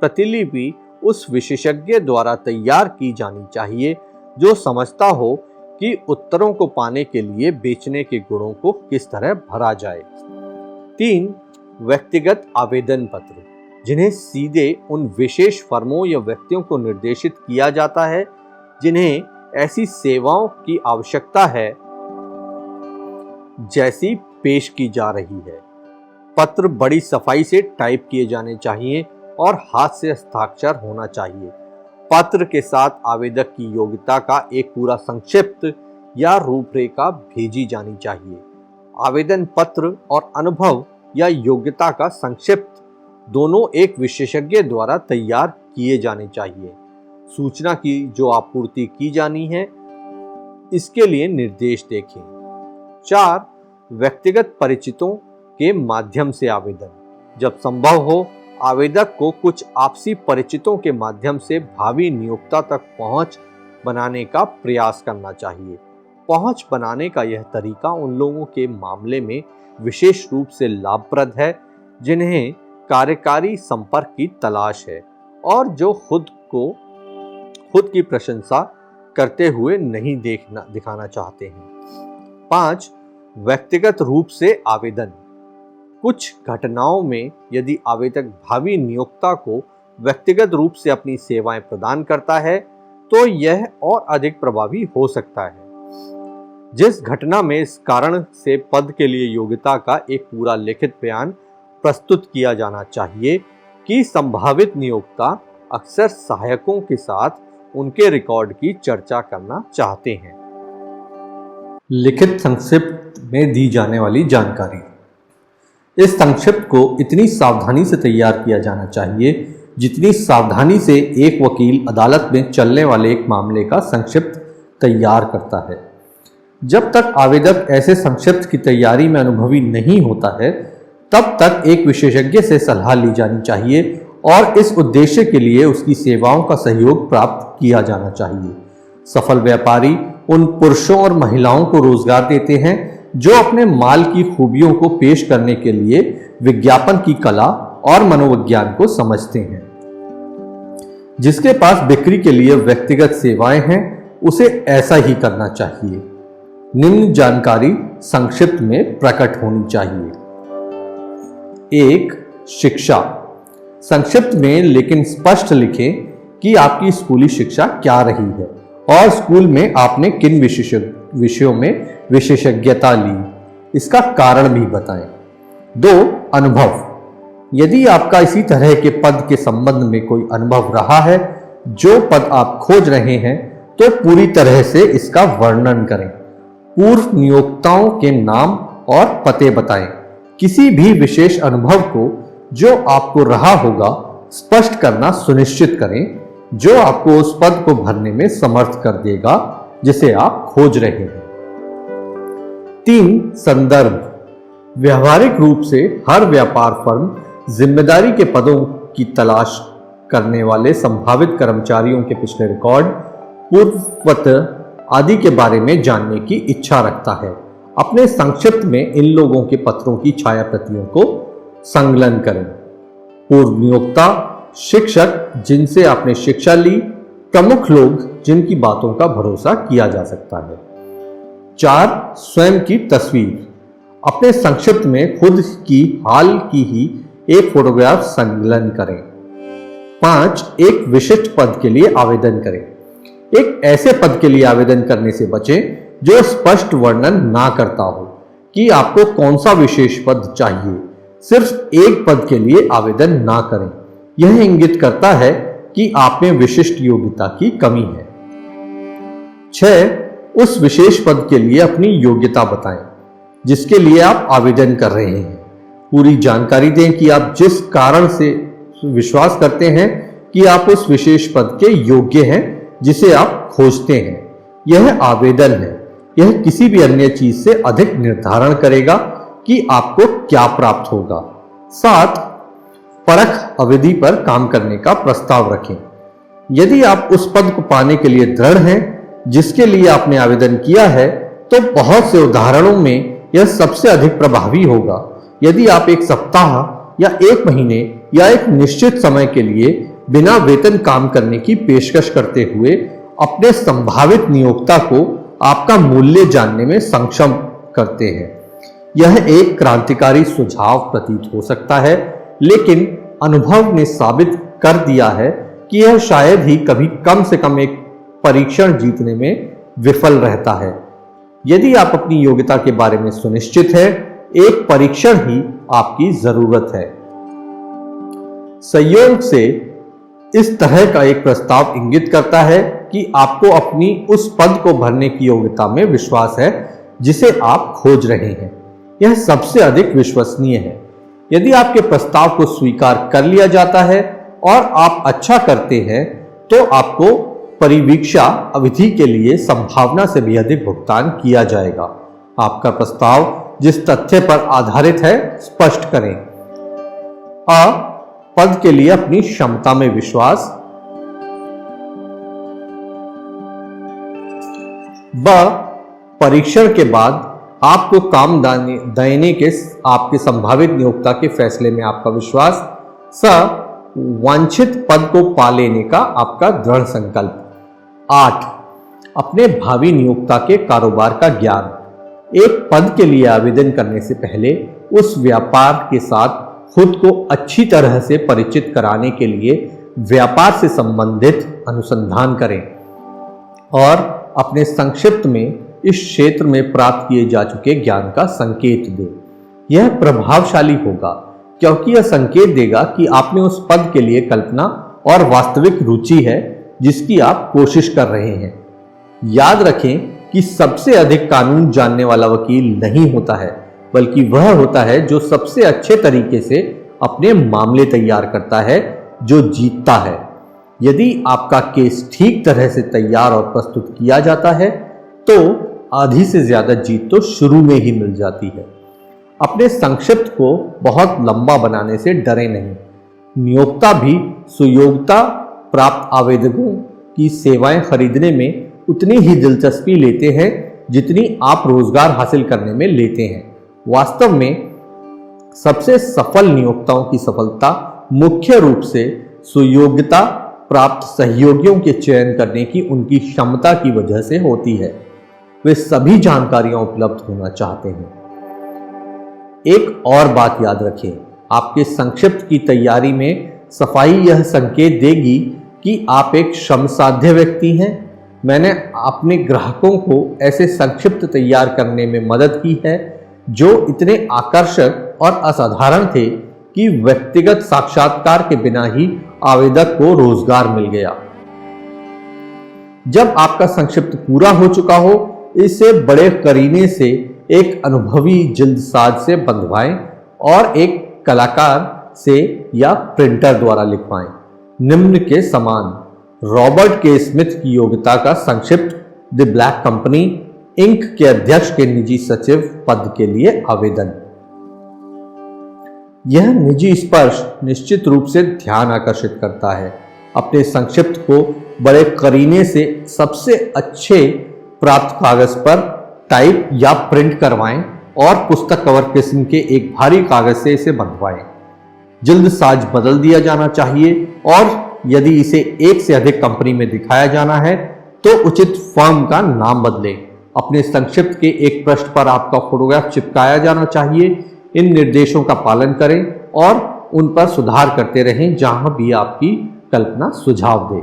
प्रतिलिपि उस विशेषज्ञ द्वारा तैयार की जानी चाहिए जो समझता हो कि उत्तरों को पाने के लिए बेचने के गुणों को किस तरह भरा जाए। 3. व्यक्तिगत आवेदन पत्र जिन्हें सीधे उन विशेष फर्मों या व्यक्तियों को निर्देशित किया जाता है जिन्हें ऐसी सेवाओं की आवश्यकता है जैसी पेश की जा रही है। पत्र बड़ी सफाई से टाइप किए जाने चाहिए और हाथ से हस्ताक्षर होना चाहिए। पत्र के साथ आवेदक की योग्यता का एक पूरा संक्षिप्त या रूपरेखा भेजी जानी चाहिए। आवेदन पत्र और अनुभव या योग्यता का संक्षिप्त दोनों एक विशेषज्ञ द्वारा तैयार किए जाने चाहिए। सूचना की जो आपूर्ति की जानी है इसके लिए निर्देश देखें। 4. व्यक्तिगत परिचितों के माध्यम से आवेदन। जब संभव हो आवेदक को कुछ आपसी परिचितों के माध्यम से भावी नियोक्ता तक पहुंच बनाने का प्रयास करना चाहिए। पहुंच बनाने का यह तरीका उन लोगों के मामले में विशेष रूप से लाभप्रद है जिन्हें कार्यकारी संपर्क की तलाश है और जो खुद की प्रशंसा करते हुए नहीं दिखाना चाहते हैं। 5. व्यक्तिगत रूप से आवेदन। कुछ घटनाओं में यदि आवेदक भावी नियोक्ता को व्यक्तिगत रूप से अपनी सेवाएं प्रदान करता है तो यह और अधिक प्रभावी हो सकता है। जिस घटना में इस कारण से पद के लिए योग्यता का एक पूरा लिखित बयान प्रस्तुत किया जाना चाहिए कि संभावित नियोक्ता अक्सर सहायकों के साथ उनके रिकॉर्ड की चर्चा करना चाहते हैं। लिखित संक्षिप्त में दी जाने वाली जानकारी। इस संक्षिप्त को इतनी सावधानी से तैयार किया जाना चाहिए जितनी सावधानी से एक वकील अदालत में चलने वाले एक मामले का संक्षिप्त तैयार करता है। जब तक आवेदक ऐसे संक्षिप्त की तैयारी में अनुभवी नहीं होता है, तब तक एक विशेषज्ञ से सलाह ली जानी चाहिए और इस उद्देश्य के लिए उसकी सेवाओं का सहयोग प्राप्त किया जाना चाहिए। सफल व्यापारी उन पुरुषों और महिलाओं को रोजगार देते हैं जो अपने माल की खूबियों को पेश करने के लिए विज्ञापन की कला और मनोविज्ञान को समझते हैं। जिसके पास बिक्री के लिए व्यक्तिगत सेवाएं हैं, उसे ऐसा ही करना चाहिए। निम्न जानकारी संक्षिप्त में प्रकट होनी चाहिए। 1. शिक्षा। संक्षिप्त में लेकिन स्पष्ट लिखें कि आपकी स्कूली शिक्षा क्या रही है और स्कूल में आपने किन विषयों में विशेषज्ञता ली, इसका कारण भी बताएं। 2. अनुभव। यदि आपका इसी तरह के पद के संबंध में कोई अनुभव रहा है जो पद आप खोज रहे हैं, तो पूरी तरह से इसका वर्णन करें। पूर्व नियोक्ताओं के नाम और पते बताएं। किसी भी विशेष अनुभव को जो आपको रहा होगा स्पष्ट करना सुनिश्चित करें, जो आपको उस पद को भरने में समर्थ कर देगा जिसे आप खोज रहे हैं। 3. संदर्भ। व्यवहारिक रूप से हर व्यापार फर्म जिम्मेदारी के पदों की तलाश करने वाले संभावित कर्मचारियों के पिछले रिकॉर्ड, पूर्ववत आदि के बारे में जानने की इच्छा रखता है। अपने संक्षिप्त में इन लोगों के पत्रों की छाया प्रतियों को संकलन करें। पूर्व नियोक्ता, शिक्षक जिनसे आपने शिक्षा ली, प्रमुख लोग जिनकी बातों का भरोसा किया जा सकता है। 4. स्वयं की तस्वीर। अपने संक्षिप्त में खुद की हाल की ही एक फोटोग्राफ संकलन करें। 5. एक विशिष्ट पद के लिए आवेदन करें। एक ऐसे पद के लिए आवेदन करने से बचें जो स्पष्ट वर्णन ना करता हो कि आपको कौन सा विशेष पद चाहिए। सिर्फ एक पद के लिए आवेदन ना करें, यह इंगित करता है कि आप में विशिष्ट योग्यता की कमी है। 6. उस विशेष पद के लिए अपनी योग्यता बताएं जिसके लिए आप आवेदन कर रहे हैं। पूरी जानकारी दें कि आप जिस कारण से विश्वास करते हैं कि आप उस विशेष पद के योग्य हैं जिसे आप खोजते हैं। यह आवेदन है, यह किसी भी अन्य चीज से अधिक निर्धारण करेगा कि आपको क्या प्राप्त होगा। 7. परख अवधि पर काम करने का प्रस्ताव रखें। यदि आप उस पद को पाने के लिए दृढ़ हैं जिसके लिए आपने आवेदन किया है, तो बहुत से उदाहरणों में यह सबसे अधिक प्रभावी होगा। यदि आप एक सप्ताह या एक महीने या एक निश्चित समय के लिए बिना वेतन काम करने की पेशकश करते हुए अपने संभावित नियोक्ता को आपका मूल्य जानने में सक्षम करते हैं, यह एक क्रांतिकारी सुझाव प्रतीत हो सकता है, लेकिन अनुभव ने साबित कर दिया है कि यह शायद ही कभी कम से कम एक परीक्षण जीतने में विफल रहता है। यदि आप अपनी योग्यता के बारे में सुनिश्चित हैं, एक परीक्षण ही आपकी जरूरत है। संयोग से इस तरह का एक प्रस्ताव इंगित करता है कि आपको अपनी उस पद को भरने की योग्यता में विश्वास है जिसे आप खोज रहे हैं। यह सबसे अधिक विश्वसनीय है। यदि आपके प्रस्ताव को स्वीकार कर लिया जाता है और आप अच्छा करते हैं, तो आपको परिवीक्षा अवधि के लिए संभावना से भी अधिक भुगतान किया जाएगा। आपका प्रस्ताव जिस तथ्य पर आधारित है स्पष्ट करें। अ. पद के लिए अपनी क्षमता में विश्वास। ब. परीक्षण के बाद आपको काम देने के आपके संभावित नियोक्ता के फैसले में आपका विश्वास। स. वांछित पद को पा लेने का आपका दृढ़ संकल्प। 8. अपने भावी नियोक्ता के कारोबार का ज्ञान। एक पद के लिए आवेदन करने से पहले उस व्यापार के साथ खुद को अच्छी तरह से परिचित कराने के लिए व्यापार से संबंधित अनुसंधान करें और अपने संक्षिप्त में इस क्षेत्र में प्राप्त किए जा चुके ज्ञान का संकेत दें। यह प्रभावशाली होगा क्योंकि यह संकेत देगा कि आपने उस पद के लिए कल्पना और वास्तविक रुचि है जिसकी आप कोशिश कर रहे हैं। याद रखें कि कि सबसे अधिक कानून जानने वाला वकील नहीं होता है, बल्कि वह होता है जो सबसे अच्छे तरीके से अपने मामले तैयार करता है, जो जीतता है। यदि आपका केस ठीक तरह से तैयार और प्रस्तुत किया जाता है तो आधी से ज्यादा जीत तो शुरू में ही मिल जाती है। अपने संक्षिप्त को बहुत लंबा बनाने से डरे नहीं। नियोक्ता भी सुयोग्यता प्राप्त आवेदकों की सेवाएं खरीदने में उतनी ही दिलचस्पी लेते हैं जितनी आप रोजगार हासिल करने में लेते हैं। वास्तव में सबसे सफल नियोक्ताओं की सफलता मुख्य रूप से सुयोग्यता प्राप्त सहयोगियों के चयन करने की उनकी क्षमता की वजह से होती है। वे सभी जानकारियां उपलब्ध होना चाहते हैं। एक और बात याद रखें, आपके संक्षिप्त की तैयारी में सफाई यह संकेत देगी कि आप एक श्रमसाध्य व्यक्ति हैं। मैंने अपने ग्राहकों को ऐसे संक्षिप्त तैयार करने में मदद की है जो इतने आकर्षक और असाधारण थे कि व्यक्तिगत साक्षात्कार के बिना ही आवेदक को रोजगार मिल गया। जब आपका संक्षिप्त पूरा हो चुका हो, इसे बड़े करीने से एक अनुभवी जल्दसाज से बंधवाएं और एक कलाकार से या प्रिंटर द्वारा लिखवाएं। निम्न के समान रॉबर्ट के स्मिथ की योग्यता का संक्षिप्त द ब्लैक कंपनी इंक के अध्यक्ष के निजी सचिव पद के लिए आवेदन। यह निजी स्पर्श निश्चित रूप से ध्यान आकर्षित करता है। अपने संक्षिप्त को बड़े करीने से सबसे अच्छे प्राप्त कागज पर टाइप या प्रिंट करवाएं और पुस्तक कवर किस्म के एक भारी कागज से इसे बंधवाएं। जल्दसाज बदल दिया जाना चाहिए और यदि इसे एक से अधिक कंपनी में दिखाया जाना है तो उचित फर्म का नाम बदलें। अपने संक्षिप्त के एक पृष्ठ पर आपका फोटोग्राफ चिपकाया जाना चाहिए। इन निर्देशों का पालन करें और उन पर सुधार करते रहें जहां भी आपकी कल्पना सुझाव दे।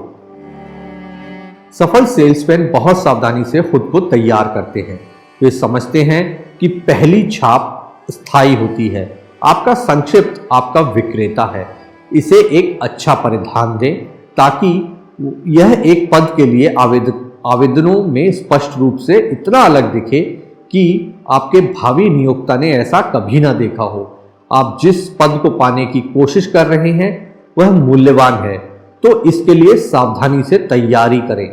सफल सेल्समैन बहुत सावधानी से खुद को तैयार करते हैं। वे समझते हैं कि पहली छाप स्थायी होती है। आपका संक्षिप्त आपका विक्रेता है। इसे एक अच्छा परिधान दें ताकि यह एक पद के लिए आवेदनों में स्पष्ट रूप से इतना अलग दिखे कि आपके भावी नियोक्ता ने ऐसा कभी ना देखा हो। आप जिस पद को पाने की कोशिश कर रहे हैं वह मूल्यवान है, तो इसके लिए सावधानी से तैयारी करें।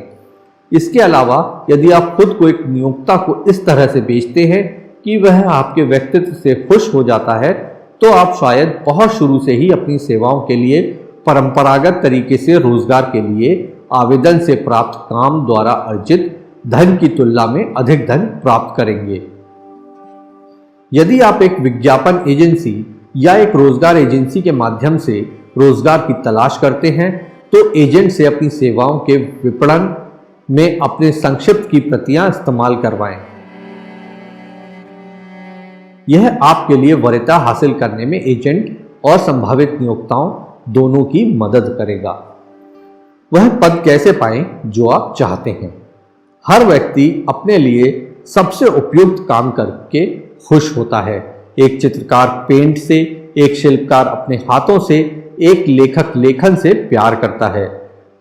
इसके अलावा यदि आप खुद को एक नियोक्ता को इस तरह से बेचते हैं कि वह आपके व्यक्तित्व से खुश हो जाता है, तो आप शायद बहुत शुरू से ही अपनी सेवाओं के लिए परंपरागत तरीके से रोजगार के लिए आवेदन से प्राप्त काम द्वारा अर्जित धन की तुलना में अधिक धन प्राप्त करेंगे। यदि आप एक विज्ञापन एजेंसी या एक रोजगार एजेंसी के माध्यम से रोजगार की तलाश करते हैं तो एजेंट से अपनी सेवाओं के विपणन में अपने संक्षिप्त की प्रतियां इस्तेमाल करवाएं। यह आपके लिए वरीयता हासिल करने में एजेंट और संभावित नियोक्ताओं दोनों की मदद करेगा। वह पद कैसे पाएं जो आप चाहते हैं। हर व्यक्ति अपने लिए सबसे उपयुक्त काम करके खुश होता है। एक चित्रकार पेंट से, एक शिल्पकार अपने हाथों से, एक लेखक लेखन से प्यार करता है।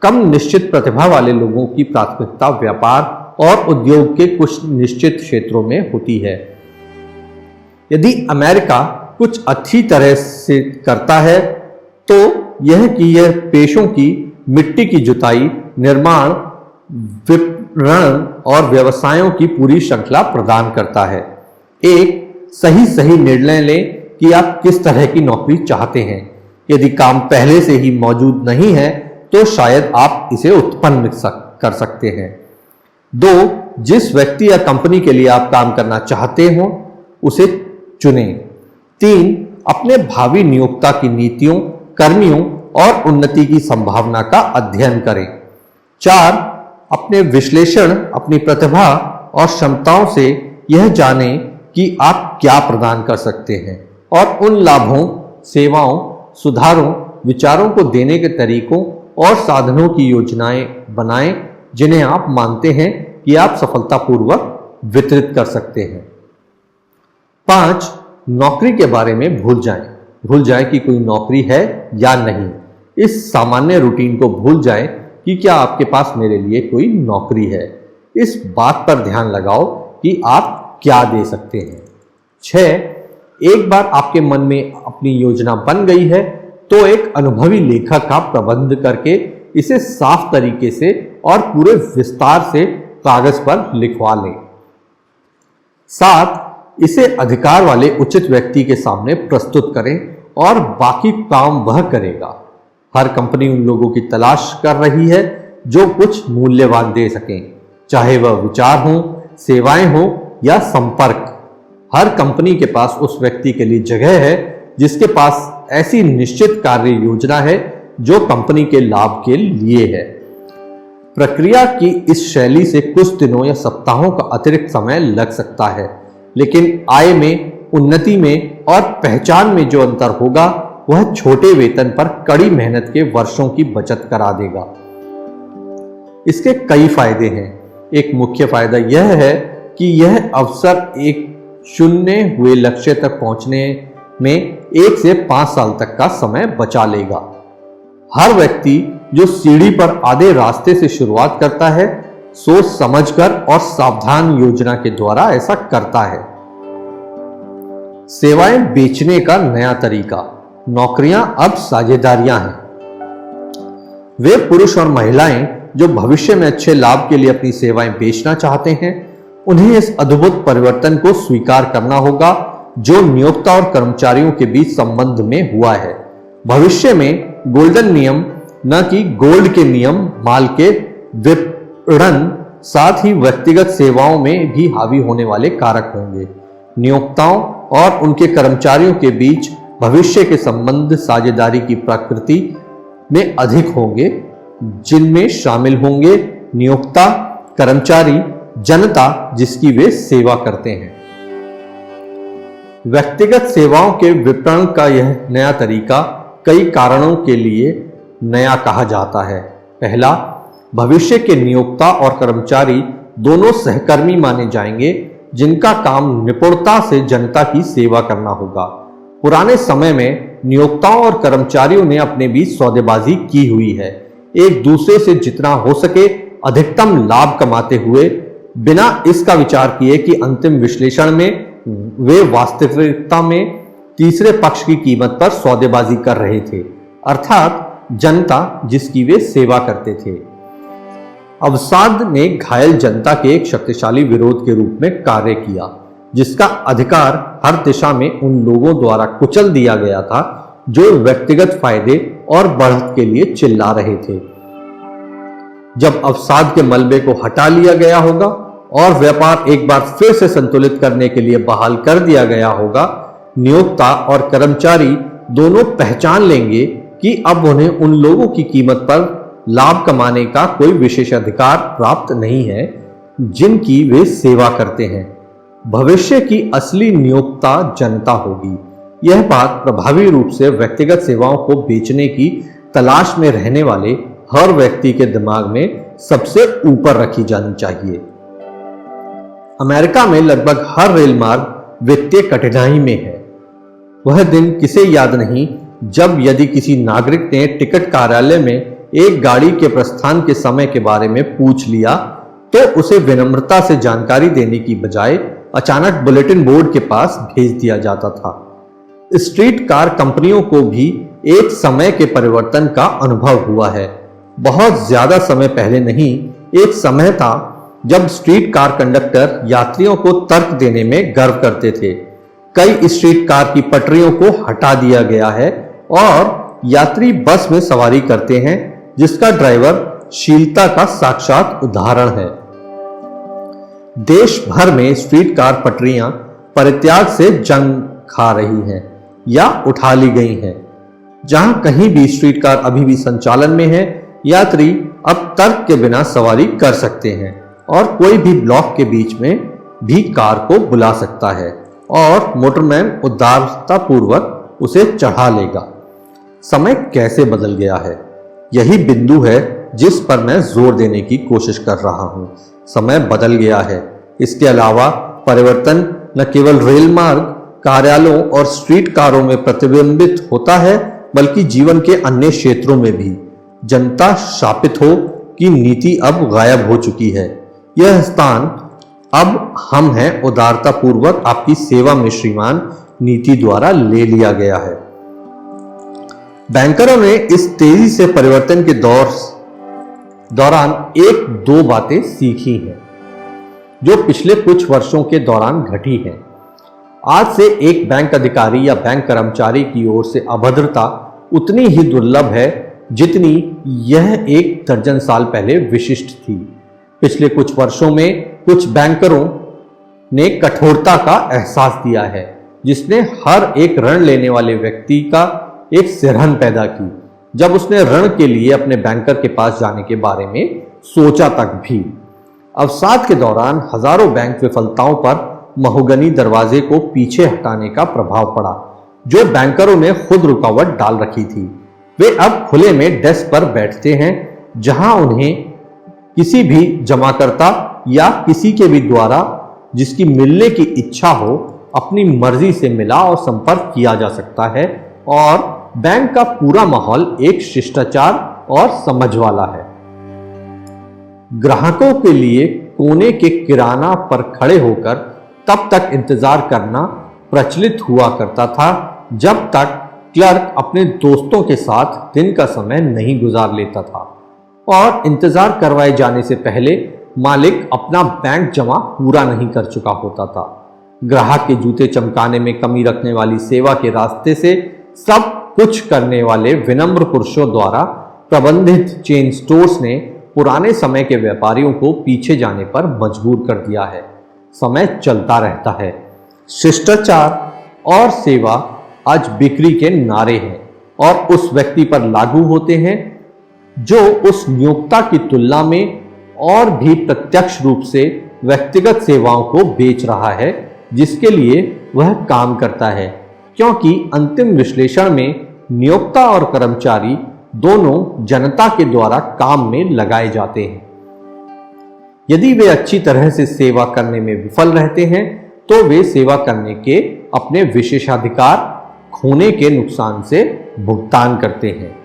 कम निश्चित प्रतिभा वाले लोगों की प्राथमिकता व्यापार और उद्योग के कुछ निश्चित क्षेत्रों में होती है। यदि अमेरिका कुछ अच्छी तरह से करता है तो यह कि यह पेशों की मिट्टी की जुताई, निर्माण, विपणन और व्यवसायों की पूरी श्रृंखला प्रदान करता है। एक सही निर्णय लें कि आप किस तरह की नौकरी चाहते हैं। यदि काम पहले से ही मौजूद नहीं है तो शायद आप इसे उत्पन्न कर सकते हैं। 2, जिस व्यक्ति या कंपनी के लिए आप काम करना चाहते हो उसे चुनें। 3, अपने भावी नियोक्ता की नीतियों, कर्मियों और उन्नति की संभावना का अध्ययन करें। 4, अपने विश्लेषण, अपनी प्रतिभा और क्षमताओं से यह जानें कि आप क्या प्रदान कर सकते हैं और उन लाभों, सेवाओं, सुधारों, विचारों को देने के तरीकों और साधनों की योजनाएं बनाएं जिन्हें आप मानते हैं कि आप सफलतापूर्वक वितरित कर सकते हैं। 5, नौकरी के बारे में भूल जाएं कि कोई नौकरी है या नहीं। इस सामान्य रूटीन को भूल जाएं कि क्या आपके पास मेरे लिए कोई नौकरी है। इस बात पर ध्यान लगाओ कि आप क्या दे सकते हैं। 6. एक बार आपके मन में अपनी योजना बन गई है तो एक अनुभवी लेखक का प्रबंध करके इसे साफ तरीके से और पूरे विस्तार से कागज पर लिखवा लें। 7. इसे अधिकार वाले उचित व्यक्ति के सामने प्रस्तुत करें और बाकी काम वह करेगा। हर कंपनी उन लोगों की तलाश कर रही है जो कुछ मूल्यवान दे सकें, चाहे वह विचार हो, सेवाएं हो या संपर्क। हर कंपनी के पास उस व्यक्ति के लिए जगह है जिसके पास ऐसी निश्चित कार्य योजना है जो कंपनी के लाभ के लिए है। प्रक्रिया की इस शैली से कुछ दिनों या सप्ताहों का अतिरिक्त समय लग सकता है, लेकिन आय में, उन्नति में और पहचान में जो अंतर होगा वह छोटे वेतन पर कड़ी मेहनत के वर्षों की बचत करा देगा। इसके कई फायदे हैं। एक मुख्य फायदा यह है कि यह अवसर एक शून्य हुए लक्ष्य तक पहुंचने में 1 से 5 साल तक का समय बचा लेगा। हर व्यक्ति जो सीढ़ी पर आधे रास्ते से शुरुआत करता है, सोच समझकर और सावधान योजना के द्वारा ऐसा करता है। सेवाएं बेचने का नया तरीका। नौकरियां अब साझेदारियां हैं। वे पुरुष और महिलाएं जो भविष्य में अच्छे लाभ के लिए अपनी सेवाएं बेचना चाहते हैं, उन्हें इस अद्भुत परिवर्तन को स्वीकार करना होगा जो नियोक्ता और कर्मचारियों के बीच संबंध में हुआ है। भविष्य में गोल्डन नियम, न कि गोल्ड के नियम, माल के विपणन, साथ ही व्यक्तिगत सेवाओं में भी हावी होने वाले कारक होंगे। नियोक्ताओं और उनके कर्मचारियों के बीच भविष्य के संबंध साझेदारी की प्रकृति में अधिक होंगे, जिनमें शामिल होंगे नियोक्ता, कर्मचारी, जनता जिसकी वे सेवा करते हैं। व्यक्तिगत सेवाओं के विपणन का यह नया तरीका कई कारणों के लिए नया कहा जाता है। पहला, भविष्य के नियोक्ता और कर्मचारी दोनों सहकर्मी माने जाएंगे जिनका काम निपुणता से जनता की सेवा करना होगा। पुराने समय में नियोक्ताओं और कर्मचारियों ने अपने बीच सौदेबाजी की हुई है, एक दूसरे से जितना हो सके अधिकतम लाभ कमाते हुए, बिना इसका विचार किए कि अंतिम विश्लेषण में वे वास्तविकता में तीसरे पक्ष की कीमत पर सौदेबाजी कर रहे थे, अर्थात जनता जिसकी वे सेवा करते थे। अवसाद ने घायल जनता के एक शक्तिशाली विरोध के रूप में कार्य किया, जिसका अधिकार हर दिशा में उन लोगों द्वारा कुचल दिया गया था जो व्यक्तिगत फायदे और बढ़त के लिए चिल्ला रहे थे। जब अवसाद के मलबे को हटा लिया गया होगा और व्यापार एक बार फिर से संतुलित करने के लिए बहाल कर दिया गया होगा, नियोक्ता और कर्मचारी दोनों पहचान लेंगे कि अब उन्हें उन लोगों की कीमत पर लाभ कमाने का कोई विशेषाधिकार प्राप्त नहीं है जिनकी वे सेवा करते हैं। भविष्य की असली नियोक्ता जनता होगी। यह बात प्रभावी रूप से व्यक्तिगत सेवाओं को बेचने की तलाश में रहने वाले हर व्यक्ति के दिमाग में सबसे ऊपर रखी जानी चाहिए। अमेरिका में लगभग हर रेल मार्ग वित्तीय कठिनाई में है। वह दिन किसे याद नहीं जब यदि किसी नागरिक ने टिकट कार्यालय में एक गाड़ी के प्रस्थान के समय के बारे में पूछ लिया तो उसे विनम्रता से जानकारी देने की बजाय अचानक बुलेटिन बोर्ड के पास भेज दिया जाता था। स्ट्रीट कार कंपनियों को भी एक समय के परिवर्तन का अनुभव हुआ है। बहुत ज्यादा समय पहले नहीं, एक समय था जब स्ट्रीट कार कंडक्टर यात्रियों को तर्क देने में गर्व करते थे। कई स्ट्रीट कार की पटरियों को हटा दिया गया है और यात्री बस में सवारी करते हैं, जिसका ड्राइवर शीलता का साक्षात उदाहरण है। देश भर में स्ट्रीट कार पटरियां परित्याग से जंग खा रही हैं या उठा ली गई हैं। जहां कहीं भी स्ट्रीट कार अभी भी संचालन में है, यात्री अब तर्क के बिना सवारी कर सकते हैं और कोई भी ब्लॉक के बीच में भी कार को बुला सकता है और मोटरमैन उदारतापूर्वक उसे चढ़ा लेगा। समय कैसे बदल गया है, यही बिंदु है जिस पर मैं जोर देने की कोशिश कर रहा हूं। समय बदल गया है। इसके अलावा परिवर्तन न केवल रेल मार्ग, कार्यालयों और स्ट्रीट कारों में प्रतिबिंबित होता है, बल्कि जीवन के अन्य क्षेत्रों में भी। जनता शापित हो कि नीति अब गायब हो चुकी है। यह स्थान अब हम हैं उदारता पूर्वक आपकी सेवा में श्रीमान नीति द्वारा ले लिया गया है। बैंकरों ने इस तेजी से परिवर्तन के दौरान एक दो बातें सीखी हैं जो पिछले कुछ वर्षों के दौरान घटी हैं। आज से एक बैंक अधिकारी या बैंक कर्मचारी की ओर से अभद्रता उतनी ही दुर्लभ है जितनी यह एक दर्जन साल पहले विशिष्ट थी। पिछले कुछ वर्षों में कुछ बैंकरों ने कठोरता का एहसास दिया है जिसने हर एक ऋण लेने वाले व्यक्ति का एक सिरहन पैदा की जब उसने ऋण के लिए अपने बैंकर के पास जाने के बारे में सोचा तक भी। अवसाद के दौरान हजारों बैंक विफलताओं पर महोगनी दरवाजे को पीछे हटाने का प्रभाव पड़ा जो बैंकरों ने खुद रुकावट डाल रखी थी। वे अब खुले में डेस्क पर बैठते हैं जहां उन्हें किसी भी जमाकर्ता या किसी के भी द्वारा जिसकी मिलने की इच्छा हो अपनी मर्जी से मिला और संपर्क किया जा सकता है और बैंक का पूरा माहौल एक शिष्टाचार और समझ वाला है। ग्राहकों के लिए कोने के किराना पर खड़े होकर तब तक इंतजार करना प्रचलित हुआ करता था जब तक क्लर्क अपने दोस्तों के साथ दिन का समय नहीं गुजार लेता था और इंतजार करवाए जाने से पहले मालिक अपना बैंक जमा पूरा नहीं कर चुका होता था। ग्राहक के जूते चमकाने में कमी रखने वाली सेवा के रास्ते से सब कुछ करने वाले विनम्र पुरुषों द्वारा प्रबंधित चेन स्टोर्स ने पुराने समय के व्यापारियों को पीछे जाने पर मजबूर कर दिया है। समय चलता रहता है। शिष्टाचार और सेवा आज बिक्री के नारे हैं और उस व्यक्ति पर लागू होते हैं जो उस नियोक्ता की तुलना में और भी प्रत्यक्ष रूप से व्यक्तिगत सेवाओं को बेच रहा है जिसके लिए वह काम करता है, क्योंकि अंतिम विश्लेषण में नियोक्ता और कर्मचारी दोनों जनता के द्वारा काम में लगाए जाते हैं। यदि वे अच्छी तरह से सेवा करने में विफल रहते हैं तो वे सेवा करने के अपने विशेषाधिकार खोने के नुकसान से भुगतान करते हैं।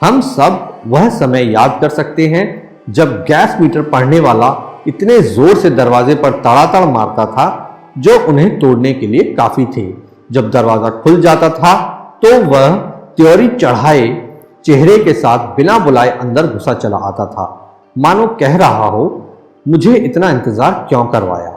हम सब वह समय याद कर सकते हैं जब गैस मीटर पढ़ने वाला इतने जोर से दरवाजे पर तड़ातड़ मारता था जो उन्हें तोड़ने के लिए काफी थे। जब दरवाजा खुल जाता था तो वह त्योरी चढ़ाए चेहरे के साथ बिना बुलाए अंदर घुसा चला आता था, मानो कह रहा हो मुझे इतना इंतजार क्यों करवाया।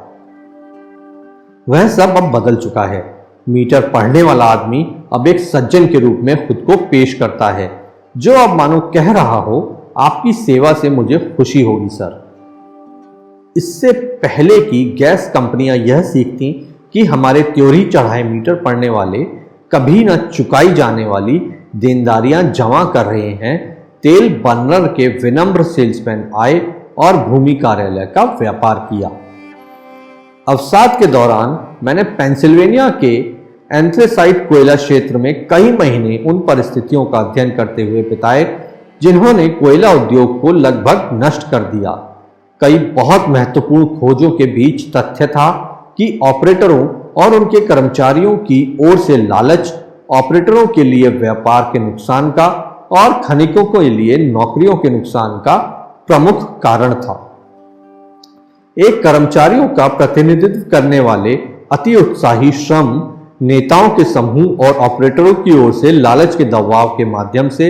वह सब अब बदल चुका है। मीटर पढ़ने वाला आदमी अब एक सज्जन के रूप में खुद को पेश करता है जो अब मानो कह रहा हो आपकी सेवा से मुझे खुशी होगी सर। इससे पहले कि गैस कंपनियां यह सीखती कि हमारे त्योरी चढ़ाए मीटर पढ़ने वाले कभी न चुकाई जाने वाली देनदारियां जमा कर रहे हैं, तेल बर्नर के विनम्र सेल्समैन आए और भूमि कार्यालय का व्यापार किया। अवसाद के दौरान मैंने पेंसिल्वेनिया के एंथ्रेसाइट कोयला क्षेत्र में कई महीने उन परिस्थितियों का अध्ययन करते हुए बिताए जिन्होंने कोयला उद्योग को लगभग नष्ट कर दिया। कई बहुत महत्वपूर्ण खोजों के बीच तथ्य था कि ऑपरेटरों और उनके कर्मचारियों की ओर से लालच ऑपरेटरों के लिए व्यापार के नुकसान का और खनिकों के लिए नौकरियों के नुकसान का प्रमुख कारण था। एक कर्मचारियों का प्रतिनिधित्व करने वाले अति उत्साही श्रम नेताओं के समूह और ऑपरेटरों की ओर से लालच के दबाव के माध्यम से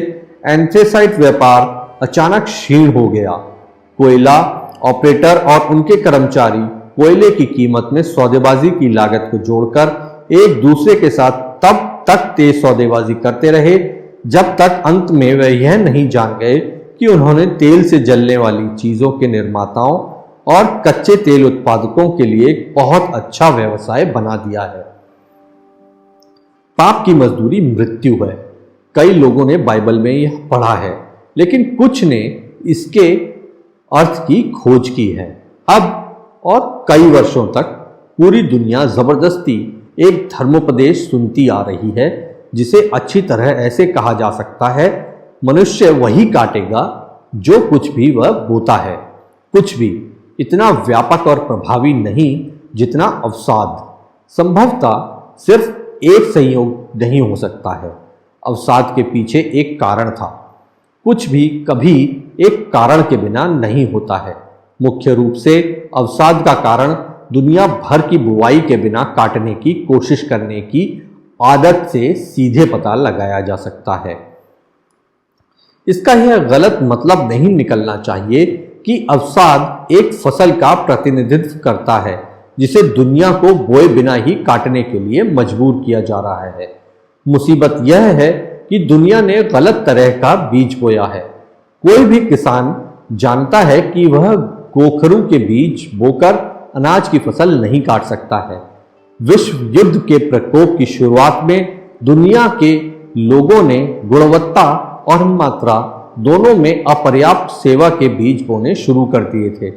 एंथ्रेसाइट व्यापार अचानक क्षीण हो गया। कोयला ऑपरेटर और उनके कर्मचारी कोयले की कीमत में सौदेबाजी की लागत को जोड़कर एक दूसरे के साथ तब तक तेज सौदेबाजी करते रहे जब तक अंत में वे यह नहीं जान गए कि उन्होंने तेल से जलने वाली चीजों के निर्माताओं और कच्चे तेल उत्पादकों के लिए एक बहुत अच्छा व्यवसाय बना दिया है। पाप की मजदूरी मृत्यु है। कई लोगों ने बाइबल में यह पढ़ा है, लेकिन कुछ ने इसके अर्थ की खोज की है। अब और कई वर्षों तक पूरी दुनिया जबरदस्ती एक धर्मोपदेश सुनती आ रही है जिसे अच्छी तरह ऐसे कहा जा सकता है, मनुष्य वही काटेगा जो कुछ भी वह बोता है। कुछ भी इतना व्यापक और प्रभावी नहीं जितना अवसाद। संभवतः सिर्फ एक संयोग नहीं हो सकता है। अवसाद के पीछे एक कारण था। कुछ भी कभी एक कारण के बिना नहीं होता है। मुख्य रूप से अवसाद का कारण दुनिया भर की बुवाई के बिना काटने की कोशिश करने की आदत से सीधे पता लगाया जा सकता है। इसका यह गलत मतलब नहीं निकलना चाहिए कि अवसाद एक फसल का प्रतिनिधित्व करता है जिसे दुनिया को बोए बिना ही काटने के लिए मजबूर किया जा रहा है। मुसीबत यह है कि दुनिया ने गलत तरह का बीज बोया है। कोई भी किसान जानता है कि वह गोखरू के बीज बोकर अनाज की फसल नहीं काट सकता है। विश्व युद्ध के प्रकोप की शुरुआत में दुनिया के लोगों ने गुणवत्ता और मात्रा दोनों में अपर्याप्त सेवा के बीज बोने शुरू कर दिए थे।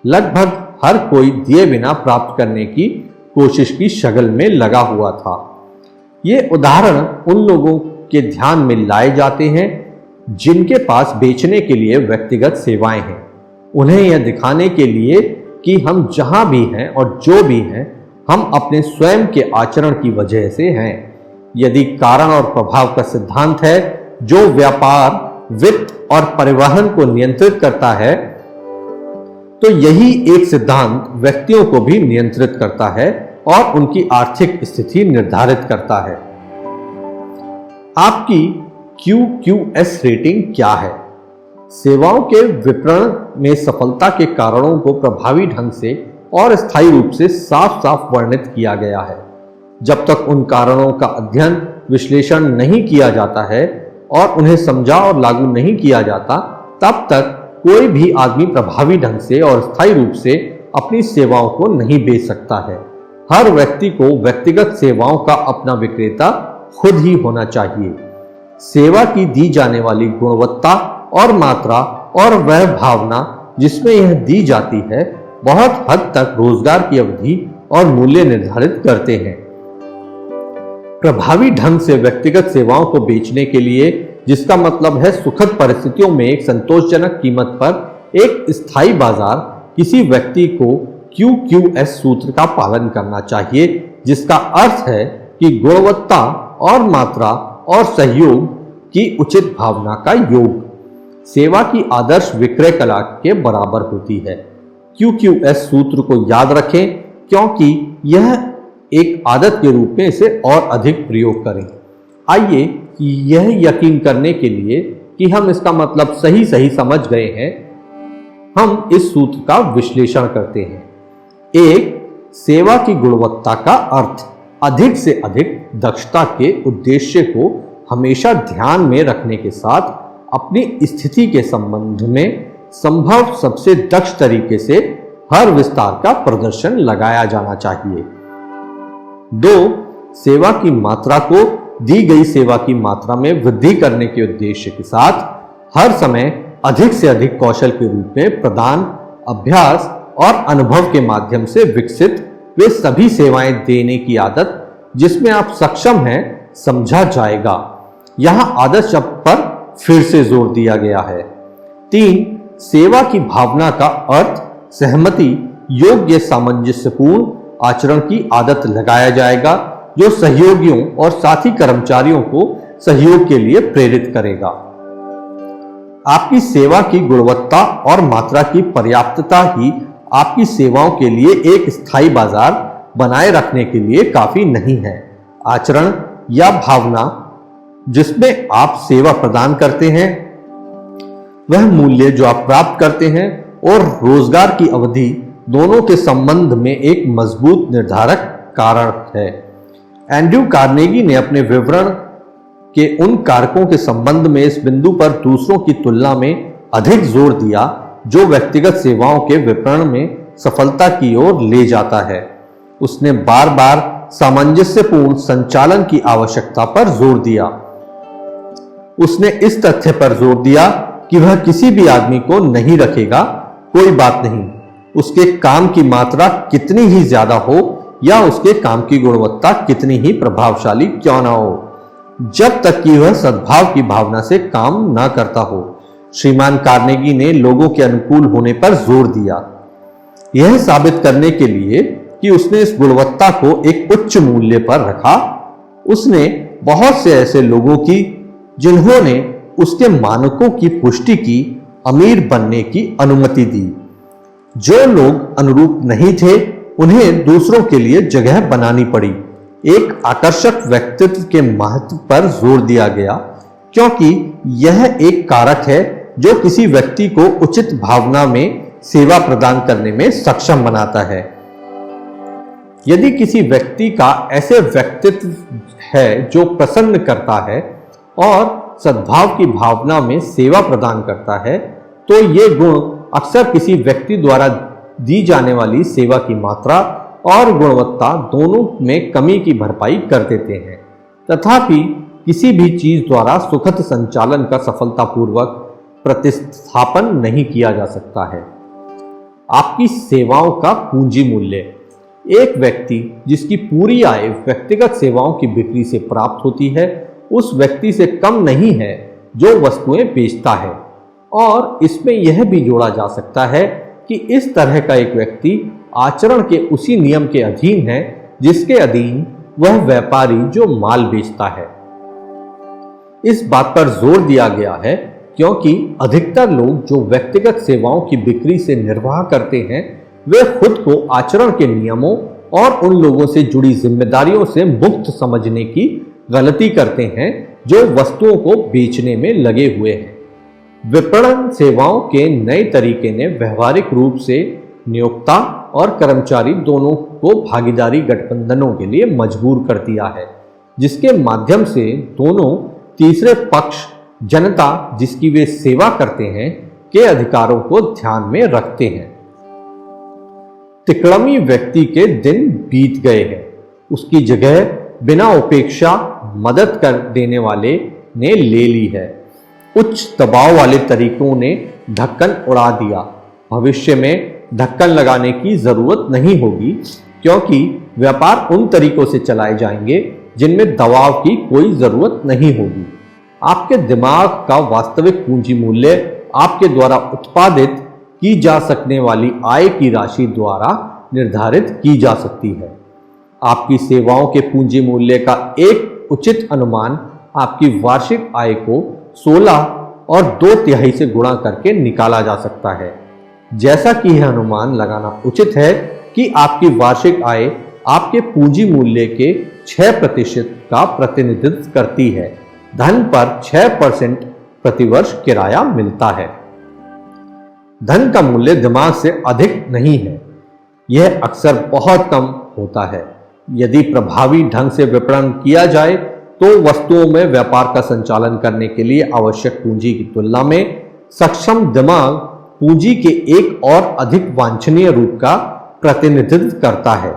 लगभग हर कोई दिए बिना प्राप्त करने की कोशिश की शगल में लगा हुआ था। ये उदाहरण उन लोगों के ध्यान में लाए जाते हैं जिनके पास बेचने के लिए व्यक्तिगत सेवाएं हैं, उन्हें यह दिखाने के लिए कि हम जहां भी हैं और जो भी हैं हम अपने स्वयं के आचरण की वजह से हैं। यदि कारण और प्रभाव का सिद्धांत है जो व्यापार, वित्त और परिवहन को नियंत्रित करता है, तो यही एक सिद्धांत व्यक्तियों को भी नियंत्रित करता है और उनकी आर्थिक स्थिति निर्धारित करता है। आपकी QQS रेटिंग क्या है? सेवाओं के विपणन में सफलता के कारणों को प्रभावी ढंग से और स्थायी रूप से साफ साफ वर्णित किया गया है। जब तक उन कारणों का अध्ययन विश्लेषण नहीं किया जाता है और उन्हें समझा और लागू नहीं किया जाता, तब तक कोई भी आदमी प्रभावी ढंग से और स्थायी रूप से अपनी सेवाओं को नहीं बेच सकता है। हर व्यक्ति को व्यक्तिगत सेवाओं का अपना विक्रेता खुद ही होना चाहिए। सेवा की दी जाने वाली गुणवत्ता और मात्रा और वह भावना जिसमें यह दी जाती है बहुत हद तक रोजगार की अवधि और मूल्य निर्धारित करते हैं। प्रभावी ढंग से व्यक्तिगत सेवाओं को बेचने के लिए, जिसका मतलब है सुखद परिस्थितियों में एक संतोषजनक कीमत पर एक स्थायी बाजार, किसी व्यक्ति को QQS सूत्र का पालन करना चाहिए, जिसका अर्थ है कि गुणवत्ता और मात्रा और सहयोग की उचित भावना का योग सेवा की आदर्श विक्रय कला के बराबर होती है। QQS सूत्र को याद रखें क्योंकि यह एक आदत के रूप में इसे और अधिक प्रयोग करें। आइए यह यकीन करने के लिए कि हम इसका मतलब सही समझ गए हैं, हम इस सूत्र का विश्लेषण करते हैं। एक, सेवा की गुणवत्ता का अर्थ अधिक से अधिक दक्षता के उद्देश्य को हमेशा ध्यान में रखने के साथ अपनी स्थिति के संबंध में संभव सबसे दक्ष तरीके से हर विस्तार का प्रदर्शन लगाया जाना चाहिए। 2, सेवा की मात्रा को दी गई सेवा की मात्रा में वृद्धि करने के उद्देश्य के साथ हर समय अधिक से अधिक कौशल के रूप में प्रदान, अभ्यास और अनुभव के माध्यम से विकसित वे सभी सेवाएं देने की आदत जिसमें आप सक्षम हैं समझा जाएगा। यहां आदत शब्द पर फिर से जोर दिया गया है। 3, सेवा की भावना का अर्थ सहमति योग्य सामंजस्यपूर्ण आचरण की आदत लगाया जाएगा जो सहयोगियों और साथी कर्मचारियों को सहयोग के लिए प्रेरित करेगा। आपकी सेवा की गुणवत्ता और मात्रा की पर्याप्तता ही आपकी सेवाओं के लिए एक स्थायी बाजार बनाए रखने के लिए काफी नहीं है। आचरण या भावना जिसमें आप सेवा प्रदान करते हैं, वह मूल्य जो आप प्राप्त करते हैं और रोजगार की अवधि दोनों के संबंध में एक मजबूत निर्धारक कारक है। एंड्रयू कार्नेगी ने अपने विवरण के उन कारकों के संबंध में इस बिंदु पर दूसरों की तुलना में अधिक जोर दिया जो व्यक्तिगत सेवाओं के विपणन में सफलता की ओर ले जाता है। उसने बार बार सामंजस्यपूर्ण संचालन की आवश्यकता पर जोर दिया। उसने इस तथ्य पर जोर दिया कि वह किसी भी आदमी को नहीं रखेगा, कोई बात नहीं, उसके काम की मात्रा कितनी ही ज्यादा हो या उसके काम की गुणवत्ता कितनी ही प्रभावशाली क्यों ना हो, जब तक कि वह सद्भाव की भावना से काम ना करता हो। श्रीमान कार्नेगी ने लोगों के अनुकूल होने पर जोर दिया, यह साबित करने के लिए कि उसने इस गुणवत्ता को एक उच्च मूल्य पर रखा। उसने बहुत से ऐसे लोगों की जिन्होंने उसके मानकों की पुष्टि की अमीर बनने की अनुमति दी। जो लोग अनुरूप नहीं थे उन्हें दूसरों के लिए जगह बनानी पड़ी। एक आकर्षक व्यक्तित्व के महत्व पर जोर दिया गया, क्योंकि यह एक कारक है जो किसी व्यक्ति को उचित भावना में सेवा प्रदान करने में सक्षम बनाता है। यदि किसी व्यक्ति का ऐसे व्यक्तित्व है जो प्रसन्न करता है और सद्भाव की भावना में सेवा प्रदान करता है, तो ये गुण अक्सर किसी व्यक्ति द्वारा दी जाने वाली सेवा की मात्रा और गुणवत्ता दोनों में कमी की भरपाई कर देते हैं। तथापि किसी भी चीज द्वारा सुखद संचालन का सफलतापूर्वक प्रतिस्थापन नहीं किया जा सकता है। आपकी सेवाओं का पूंजी मूल्य। एक व्यक्ति जिसकी पूरी आय व्यक्तिगत सेवाओं की बिक्री से प्राप्त होती है, उस व्यक्ति से कम नहीं है जो वस्तुएं बेचता है। और इसमें यह भी जोड़ा जा सकता है कि इस तरह का एक व्यक्ति आचरण के उसी नियम के अधीन है जिसके अधीन वह व्यापारी जो माल बेचता है। इस बात पर जोर दिया गया है क्योंकि अधिकतर लोग जो व्यक्तिगत सेवाओं की बिक्री से निर्वाह करते हैं, वे खुद को आचरण के नियमों और उन लोगों से जुड़ी जिम्मेदारियों से मुक्त समझने की गलती करते हैं जो वस्तुओं को बेचने में लगे हुए हैं। विपणन सेवाओं के नए तरीके ने व्यवहारिक रूप से नियोक्ता और कर्मचारी दोनों को भागीदारी गठबंधनों के लिए मजबूर कर दिया है, जिसके माध्यम से दोनों तीसरे पक्ष जनता जिसकी वे सेवा करते हैं के अधिकारों को ध्यान में रखते हैं। तिकड़मी व्यक्ति के दिन बीत गए हैं, उसकी जगह बिना उपेक्षा मदद कर देने वाले ने ले ली है। उच्च दबाव वाले तरीकों ने ढक्कन उड़ा दिया। भविष्य में ढक्कन लगाने की जरूरत नहीं होगी, क्योंकि व्यापार उन तरीकों से चलाए जाएंगे जिनमें दबाव की कोई जरूरत नहीं होगी। आपके दिमाग का वास्तविक पूंजी मूल्य आपके द्वारा उत्पादित की जा सकने वाली आय की राशि द्वारा निर्धारित की जा सकती है। आपकी सेवाओं के पूंजी मूल्य का एक उचित अनुमान आपकी वार्षिक आय को 16 और 2/3 से गुणा करके निकाला जा सकता है। जैसा कि यह अनुमान लगाना उचित है कि आपकी वार्षिक आय आपके पूंजी मूल्य के 6% का प्रतिनिधित्व करती है। धन पर 6% प्रतिवर्ष किराया मिलता है। धन का मूल्य दिमाग से अधिक नहीं है, यह अक्सर बहुत कम होता है। यदि प्रभावी ढंग से विपणन किया जाए तो वस्तुओं में व्यापार का संचालन करने के लिए आवश्यक पूंजी की तुलना में सक्षम दिमाग पूंजी के एक और अधिक वांछनीय रूप का प्रतिनिधित्व करता है,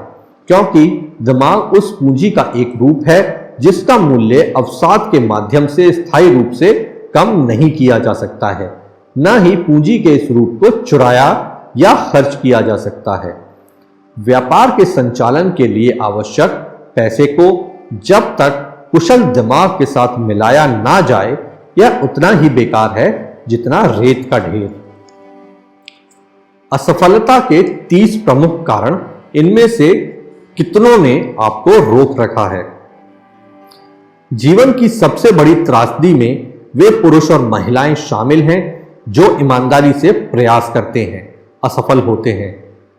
क्योंकि दिमाग उस पूंजी का एक रूप है जिसका मूल्य अवसाद के माध्यम से स्थायी रूप से कम नहीं किया जा सकता है, न ही पूंजी के इस रूप को चुराया या खर्च किया जा सकता है। व्यापार के संचालन के लिए आवश्यक पैसे को जब तक कुशल दिमाग के साथ मिलाया ना जाए, यह उतना ही बेकार है जितना रेत का ढेर। असफलता के 30 प्रमुख कारण, इनमें से कितनों ने आपको रोक रखा है? जीवन की सबसे बड़ी त्रासदी में वे पुरुष और महिलाएं शामिल हैं जो ईमानदारी से प्रयास करते हैं, असफल होते हैं।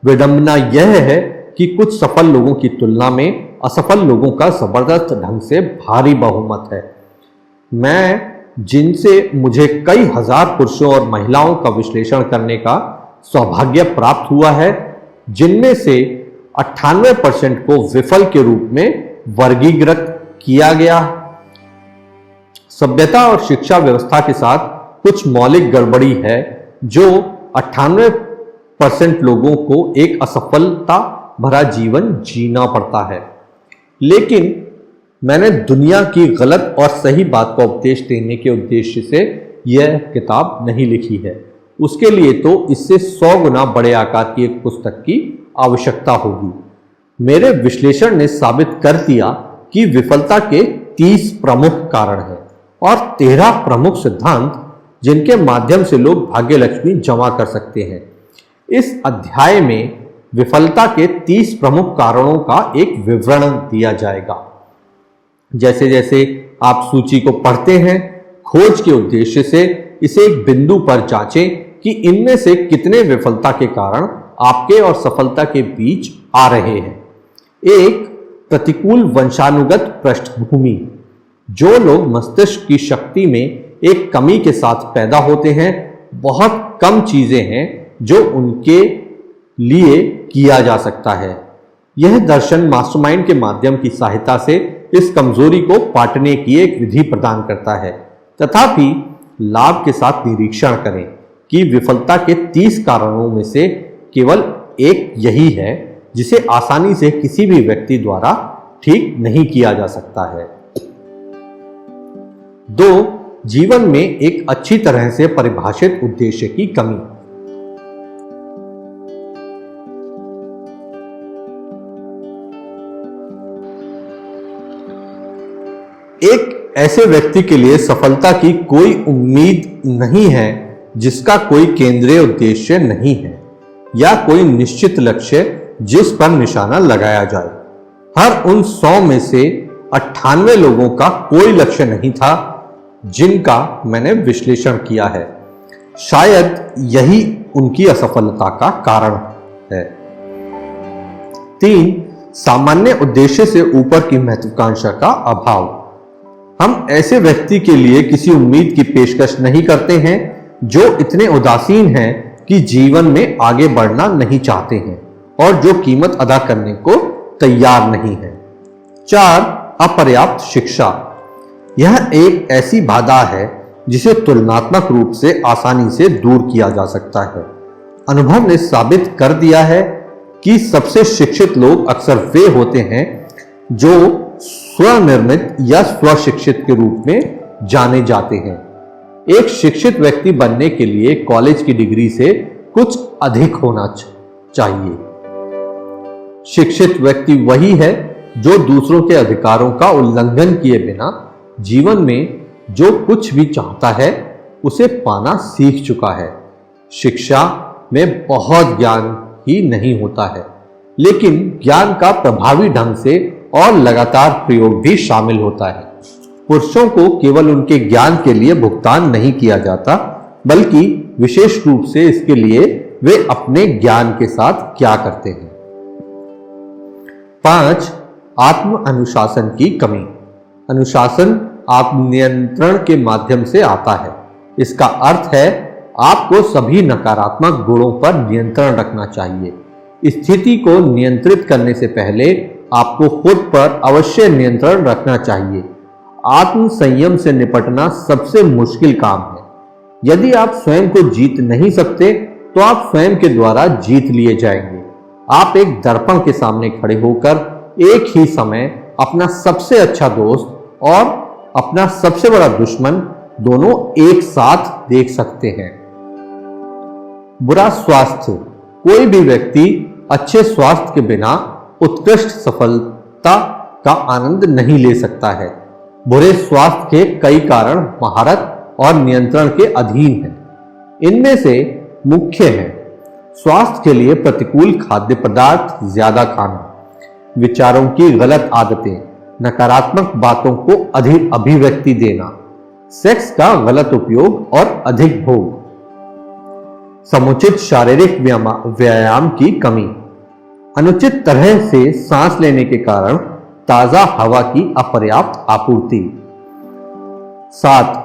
विडंबना यह है कि कुछ सफल लोगों की तुलना में असफल लोगों का जबरदस्त ढंग से भारी बहुमत है। मैं जिनसे मुझे कई हजार पुरुषों और महिलाओं का विश्लेषण करने का सौभाग्य प्राप्त हुआ है, जिनमें से 98% को विफल के रूप में वर्गीकृत किया गया। सभ्यता और शिक्षा व्यवस्था के साथ कुछ मौलिक गड़बड़ी है जो 98% लोगों को एक असफलता भरा जीवन जीना पड़ता है। लेकिन मैंने दुनिया की गलत और सही बात का उपदेश देने के उद्देश्य से यह किताब नहीं लिखी है। उसके लिए तो इससे 100 गुना बड़े आकार की एक पुस्तक की आवश्यकता होगी। मेरे विश्लेषण ने साबित कर दिया कि विफलता के 30 प्रमुख कारण हैं और 13 प्रमुख सिद्धांत जिनके माध्यम से लोग भाग्य लक्ष्मी जमा कर सकते हैं। इस अध्याय में विफलता के 30 प्रमुख कारणों का एक विवरण दिया जाएगा। जैसे जैसे आप सूची को पढ़ते हैं, खोज के उद्देश्य से इसे एक बिंदु पर जांचें कि इनमें से कितने विफलता के कारण आपके और सफलता के बीच आ रहे हैं। एक प्रतिकूल वंशानुगत पृष्ठभूमि। जो लोग मस्तिष्क की शक्ति में एक कमी के साथ पैदा होते हैं, बहुत कम चीजें हैं जो उनके लिए किया जा सकता है। यह दर्शन मास्टरमाइंड के माध्यम की सहायता से इस कमजोरी को पाटने की एक विधि प्रदान करता है। तथापि लाभ के साथ निरीक्षण करें कि विफलता के 30 कारणों में से केवल एक यही है जिसे आसानी से किसी भी व्यक्ति द्वारा ठीक नहीं किया जा सकता है। 2. जीवन में एक अच्छी तरह से परिभाषित उद्देश्य की कमी। एक ऐसे व्यक्ति के लिए सफलता की कोई उम्मीद नहीं है जिसका कोई केंद्रीय उद्देश्य नहीं है या कोई निश्चित लक्ष्य जिस पर निशाना लगाया जाए। हर उन 100 में से 98 लोगों का कोई लक्ष्य नहीं था जिनका मैंने विश्लेषण किया है। शायद यही उनकी असफलता का कारण है। 3. सामान्य उद्देश्य से ऊपर की महत्वाकांक्षा का अभाव। हम ऐसे व्यक्ति के लिए किसी उम्मीद की पेशकश नहीं करते हैं जो इतने उदासीन हैं कि जीवन में आगे बढ़ना नहीं चाहते हैं और जो कीमत अदा करने को तैयार नहीं है। 4. अपर्याप्त शिक्षा। यह एक ऐसी बाधा है जिसे तुलनात्मक रूप से आसानी से दूर किया जा सकता है। अनुभव ने साबित कर दिया है कि सबसे शिक्षित लोग अक्सर वे होते हैं जो स्वनिर्मित या स्वशिक्षित के रूप में जाने जाते हैं। एक शिक्षित व्यक्ति बनने के लिए कॉलेज की डिग्री से कुछ अधिक होना चाहिए। शिक्षित व्यक्ति वही है जो दूसरों के अधिकारों का उल्लंघन किए बिना जीवन में जो कुछ भी चाहता है उसे पाना सीख चुका है। शिक्षा में बहुत ज्ञान ही नहीं होता है, लेकिन ज्ञान का प्रभावी ढंग से और लगातार प्रयोग भी शामिल होता है। पुरुषों को केवल उनके ज्ञान के लिए भुगतान नहीं किया जाता, बल्कि विशेष रूप से इसके लिए वे अपने ज्ञान के साथ क्या करते हैं। 5. आत्म अनुशासन की कमी। अनुशासन आत्मनियंत्रण के माध्यम से आता है। इसका अर्थ है आपको सभी नकारात्मक गुणों पर नियंत्रण रखना चाहिए। स्थिति को नियंत्रित करने से पहले आपको खुद पर अवश्य नियंत्रण रखना चाहिए। आत्म संयम से निपटना सबसे मुश्किल काम है। यदि आप स्वयं को जीत नहीं सकते तो आप स्वयं के द्वारा जीत लिए जाएंगे। आप एक दर्पण के सामने खड़े होकर एक ही समय अपना सबसे अच्छा दोस्त और अपना सबसे बड़ा दुश्मन दोनों एक साथ देख सकते हैं। बुरा स्वास्थ्य। कोई भी व्यक्ति अच्छे स्वास्थ्य के बिना उत्कृष्ट सफलता का आनंद नहीं ले सकता है। बुरे स्वास्थ्य के कई कारण महारत और नियंत्रण के अधीन हैं। इनमें से मुख्य है स्वास्थ्य के लिए प्रतिकूल खाद्य पदार्थ ज्यादा खाना, विचारों की गलत आदतें, नकारात्मक बातों को अधिक अभिव्यक्ति देना, सेक्स का गलत उपयोग और अधिक भोग, समुचित शारीरिक व्यायाम की कमी, अनुचित तरह से सांस लेने के कारण ताजा हवा की अपर्याप्त आपूर्ति। 7.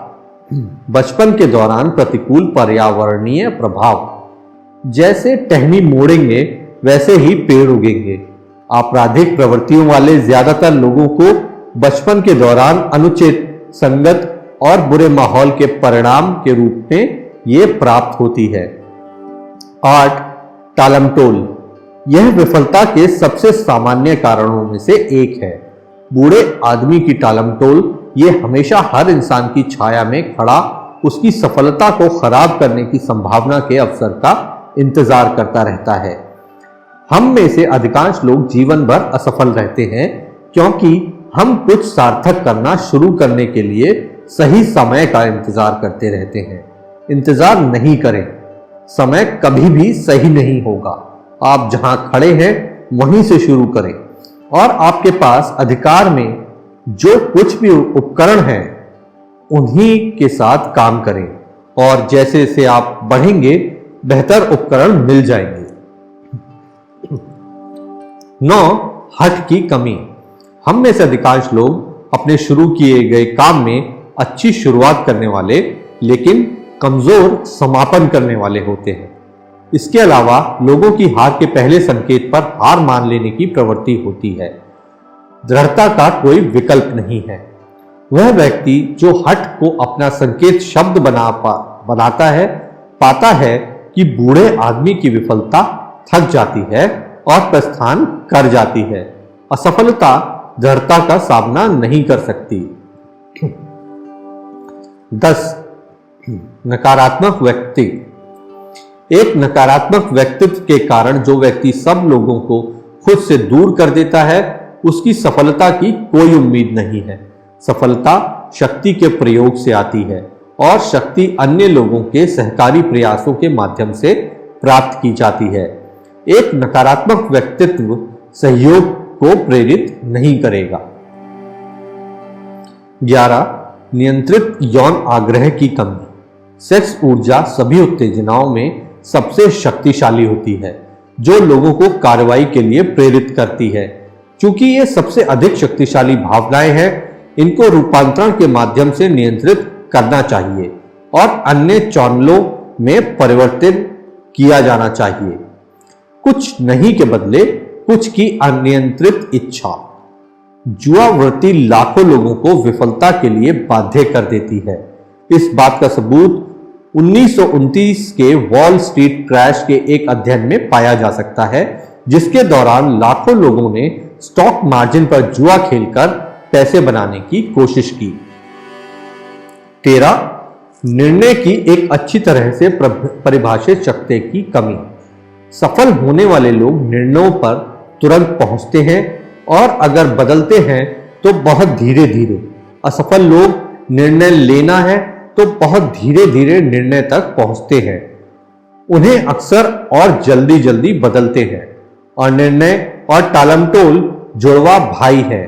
बचपन के दौरान प्रतिकूल पर्यावरणीय प्रभाव। जैसे टहनी मोड़ेंगे वैसे ही पेड़ उगेंगे। आपराधिक प्रवृत्तियों वाले ज्यादातर लोगों को बचपन के दौरान अनुचित, संगत और बुरे माहौल के परिणाम के रूप में ये प्राप्त होती है। 8. टालमटोल। यह विफलता के सबसे सामान्य कारणों में से एक है। बूढ़े आदमी की टालमटोल ये हमेशा हर इंसान की छाया में खड़ा उसकी सफलता को खराब करने की संभावना के अवसर का इंतजार करता रहता है। हम में से अधिकांश लोग जीवन भर असफल रहते हैं क्योंकि हम कुछ सार्थक करना शुरू करने के लिए सही समय का इंतजार करते रहते हैं। इंतजार नहीं करें, समय कभी भी सही नहीं होगा। आप जहां खड़े हैं वहीं से शुरू करें और आपके पास अधिकार में जो कुछ भी उपकरण हैं उन्हीं के साथ काम करें और जैसे जैसे आप बढ़ेंगे बेहतर उपकरण मिल जाएंगे। 9. हठ की कमी। हम में से अधिकांश लोग अपने शुरू किए गए काम में अच्छी शुरुआत करने वाले लेकिन कमजोर समापन करने वाले होते हैं। इसके अलावा लोगों की हार के पहले संकेत पर हार मान लेने की प्रवृत्ति होती है। दृढ़ता का कोई विकल्प नहीं है। वह व्यक्ति जो हठ को अपना संकेत शब्द बनाता है पाता है कि बूढ़े आदमी की विफलता थक जाती है और प्रस्थान कर जाती है। असफलता दृढ़ता का सामना नहीं कर सकती। 10. नकारात्मक व्यक्ति। एक नकारात्मक व्यक्तित्व के कारण जो व्यक्ति सब लोगों को खुद से दूर कर देता है उसकी सफलता की कोई उम्मीद नहीं है। सफलता शक्ति के प्रयोग से आती है और शक्ति अन्य लोगों के सहकारी प्रयासों के माध्यम से प्राप्त की जाती है। एक नकारात्मक व्यक्तित्व सहयोग को प्रेरित नहीं करेगा। 11. नियंत्रित यौन आग्रह की कमी। सेक्स ऊर्जा सभी उत्तेजनाओं में सबसे शक्तिशाली होती है जो लोगों को कार्रवाई के लिए प्रेरित करती है। चूंकि ये सबसे अधिक शक्तिशाली भावनाएं हैं, इनको रूपांतरण के माध्यम से नियंत्रित करना चाहिए और अन्य चैनलों में परिवर्तित किया जाना चाहिए। कुछ नहीं के बदले कुछ की अनियंत्रित इच्छा। जुआवृत्ति लाखों लोगों को विफलता के लिए बाध्य कर देती है। इस बात का सबूत 1929 के वॉल स्ट्रीट क्रैश के एक अध्ययन में पाया जा सकता है, जिसके दौरान लाखों लोगों ने स्टॉक मार्जिन पर जुआ खेलकर पैसे बनाने की कोशिश की। 13. निर्णय की एक अच्छी तरह से परिभाषित शक्ति की कमी। सफल होने वाले लोग निर्णयों पर तुरंत पहुंचते हैं और अगर बदलते हैं तो बहुत धीरे धीरे। असफल लोग निर्णय लेना है तो बहुत धीरे धीरे निर्णय तक पहुंचते हैं। उन्हें अक्सर और जल्दी जल्दी बदलते हैं और निर्णय और टालमटोल जुड़वा भाई है।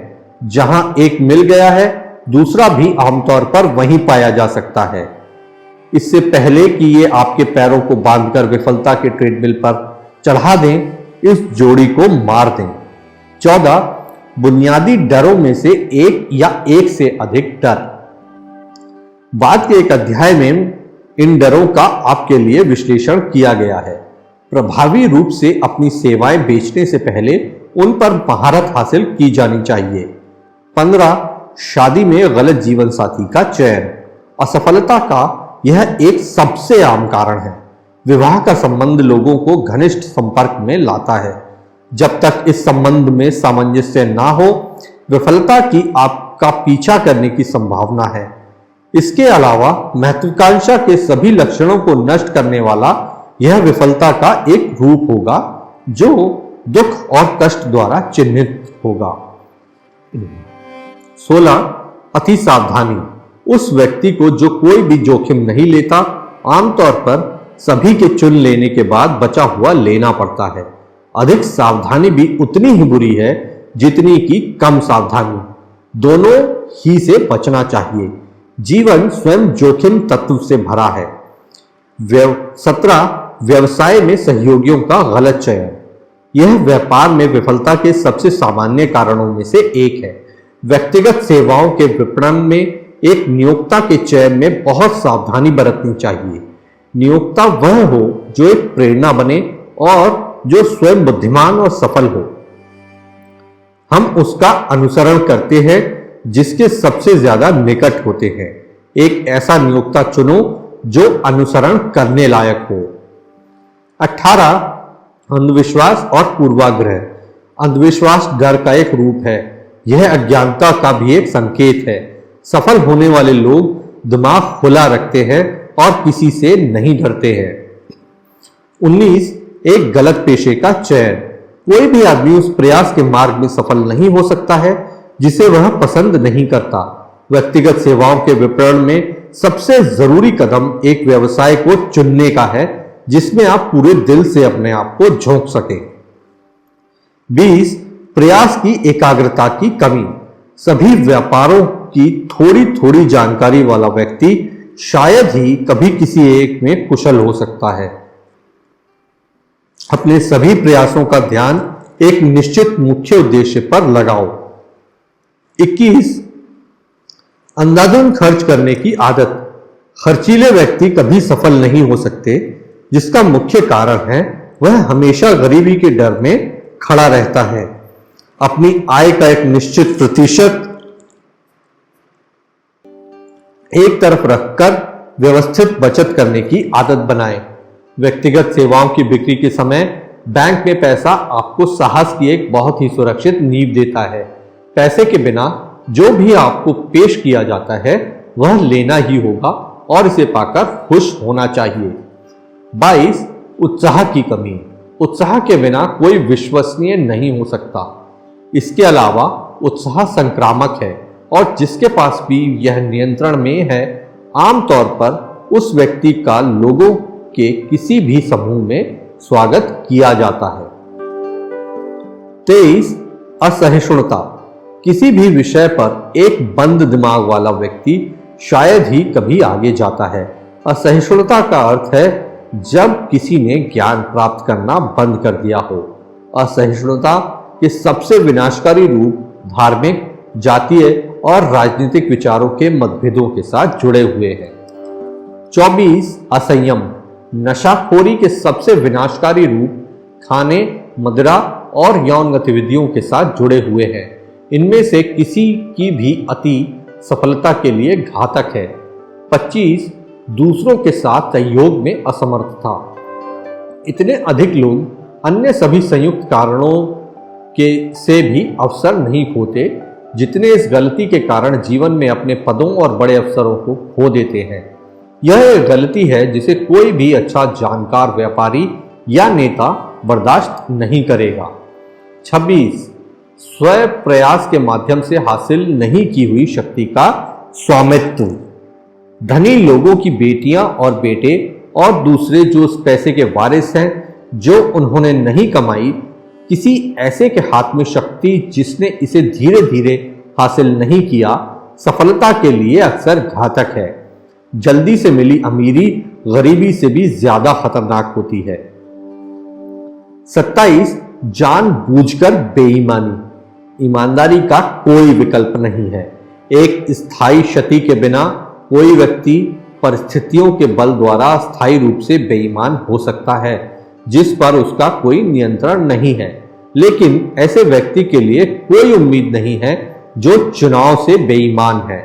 जहां एक मिल गया है दूसरा भी आमतौर पर वहीं पाया जा सकता है। इससे पहले कि ये आपके पैरों को बांधकर विफलता के ट्रेडमिल पर चढ़ा दें, इस जोड़ी को मार दें। 14. बुनियादी डरों में से एक या एक से अधिक डर। बाद के एक अध्याय में इन डरों का आपके लिए विश्लेषण किया गया है। प्रभावी रूप से अपनी सेवाएं बेचने से पहले उन पर महारत हासिल की जानी चाहिए। 15. शादी में गलत जीवन साथी का चयन। असफलता का यह एक सबसे आम कारण है। विवाह का संबंध लोगों को घनिष्ठ संपर्क में लाता है। जब तक इस संबंध में सामंजस्य ना हो, विफलता की आपका पीछा करने की संभावना है। इसके अलावा महत्वाकांक्षा के सभी लक्षणों को नष्ट करने वाला यह विफलता का एक रूप होगा जो दुख और कष्ट द्वारा चिन्हित होगा। 16. अति सावधानी। उस व्यक्ति को जो कोई भी जोखिम नहीं लेता, आमतौर पर सभी के चुन लेने के बाद बचा हुआ लेना पड़ता है। अधिक सावधानी भी उतनी ही बुरी है जितनी की कम सावधानी। दोनों ही से बचना चाहिए। जीवन स्वयं जोखिम तत्व से भरा है। 17. व्यवसाय में सहयोगियों का गलत चयन। यह व्यापार में विफलता के सबसे सामान्य कारणों में से एक है। व्यक्तिगत सेवाओं के विपणन में एक नियोक्ता के चयन में बहुत सावधानी बरतनी चाहिए। नियोक्ता वह हो जो एक प्रेरणा बने और जो स्वयं बुद्धिमान और सफल हो। हम उसका अनुसरण करते हैं जिसके सबसे ज्यादा निकट होते हैं। एक ऐसा नियोक्ता चुनो जो अनुसरण करने लायक हो। 18. अंधविश्वास और पूर्वाग्रह। अंधविश्वास डर का एक रूप है। यह अज्ञानता का भी एक संकेत है। सफल होने वाले लोग दिमाग खुला रखते हैं और किसी से नहीं डरते हैं। 19. एक गलत पेशे का चयन। कोई भी आदमी उस प्रयास के मार्ग में सफल नहीं हो सकता है जिसे वह पसंद नहीं करता। व्यक्तिगत सेवाओं के विपणन में सबसे जरूरी कदम एक व्यवसाय को चुनने का है जिसमें आप पूरे दिल से अपने आप को झोंक सकें। 20. प्रयास की एकाग्रता की कमी। सभी व्यापारों की थोड़ी थोड़ी जानकारी वाला व्यक्ति शायद ही कभी किसी एक में कुशल हो सकता है। अपने सभी प्रयासों का ध्यान एक निश्चित मुख्य उद्देश्य पर लगाओ। 21 अंधाधुंध खर्च करने की आदत। खर्चीले व्यक्ति कभी सफल नहीं हो सकते, जिसका मुख्य कारण है वह हमेशा गरीबी के डर में खड़ा रहता है। अपनी आय का एक निश्चित प्रतिशत एक तरफ रखकर व्यवस्थित बचत करने की आदत बनाएं। व्यक्तिगत सेवाओं की बिक्री के समय बैंक में पैसा आपको साहस की एक बहुत ही सुरक्षित नींव देता है। पैसे के बिना जो भी आपको पेश किया जाता है वह लेना ही होगा और इसे पाकर खुश होना चाहिए। 22 उत्साह की कमी। उत्साह के बिना कोई विश्वसनीय नहीं हो सकता। इसके अलावा उत्साह संक्रामक है और जिसके पास भी यह नियंत्रण में है, आमतौर पर उस व्यक्ति का लोगों के किसी भी समूह में स्वागत किया जाता है। 23 असहिष्णुता। किसी भी विषय पर एक बंद दिमाग वाला व्यक्ति शायद ही कभी आगे जाता है। असहिष्णुता का अर्थ है जब किसी ने ज्ञान प्राप्त करना बंद कर दिया हो। असहिष्णुता के सबसे विनाशकारी रूप धार्मिक, जातीय और राजनीतिक विचारों के मतभेदों के साथ जुड़े हुए हैं। 24 असंयम। नशाखोरी के सबसे विनाशकारी रूप खाने, मदिरा और यौन गतिविधियों के साथ जुड़े हुए हैं। इनमें से किसी की भी अति सफलता के लिए घातक है। 25 दूसरों के साथ सहयोग में असमर्थता। इतने अधिक लोग अन्य सभी संयुक्त कारणों के से भी अवसर नहीं खोते जितने इस गलती के कारण जीवन में अपने पदों और बड़े अवसरों को खो देते हैं। यह एक गलती है जिसे कोई भी अच्छा जानकार व्यापारी या नेता बर्दाश्त नहीं करेगा। 26 स्वयं प्रयास के माध्यम से हासिल नहीं की हुई शक्ति का स्वामित्व। धनी लोगों की बेटियां और बेटे और दूसरे जो उस पैसे के वारिस हैं जो उन्होंने नहीं कमाई, किसी ऐसे के हाथ में शक्ति जिसने इसे धीरे धीरे हासिल नहीं किया, सफलता के लिए अक्सर घातक है। जल्दी से मिली अमीरी गरीबी से भी ज्यादा खतरनाक होती है। 27 जानबूझकर बेईमानी। ईमानदारी का कोई विकल्प नहीं है। एक स्थायी क्षति के बिना कोई व्यक्ति परिस्थितियों के बल द्वारा स्थायी रूप से बेईमान हो सकता है जिस पर उसका कोई नियंत्रण नहीं है, लेकिन ऐसे व्यक्ति के लिए कोई उम्मीद नहीं है जो चुनाव से बेईमान है।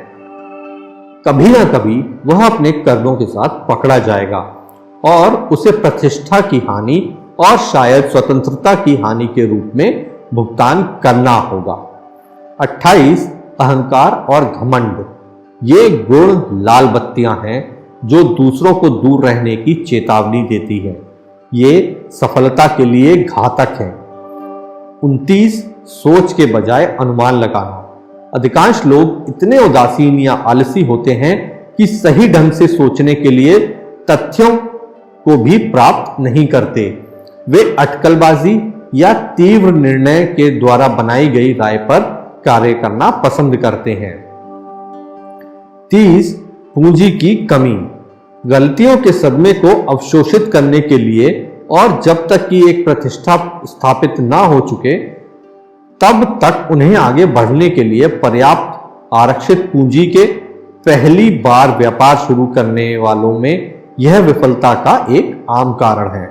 कभी ना कभी वह अपने कर्मों के साथ पकड़ा जाएगा और उसे प्रतिष्ठा की हानि और शायद स्वतंत्रता की हानि के रूप में भुगतान करना होगा। 28 अहंकार और घमंड। ये गुण लाल बत्तियां हैं जो दूसरों को दूर रहने की चेतावनी देती है। ये सफलता के लिए घातक है। 29 सोच के बजाय अनुमान लगाना। अधिकांश लोग इतने उदासीन या आलसी होते हैं कि सही ढंग से सोचने के लिए तथ्यों को भी प्राप्त नहीं करते। वे अटकलबाजी या तीव्र निर्णय के द्वारा बनाई गई राय पर कार्य करना पसंद करते हैं। 30 पूंजी की कमी। गलतियों के सदमे को अवशोषित करने के लिए और जब तक कि एक प्रतिष्ठा स्थापित ना हो चुके तब तक उन्हें आगे बढ़ने के लिए पर्याप्त आरक्षित पूंजी के पहली बार व्यापार शुरू करने वालों में यह विफलता का एक आम कारण है।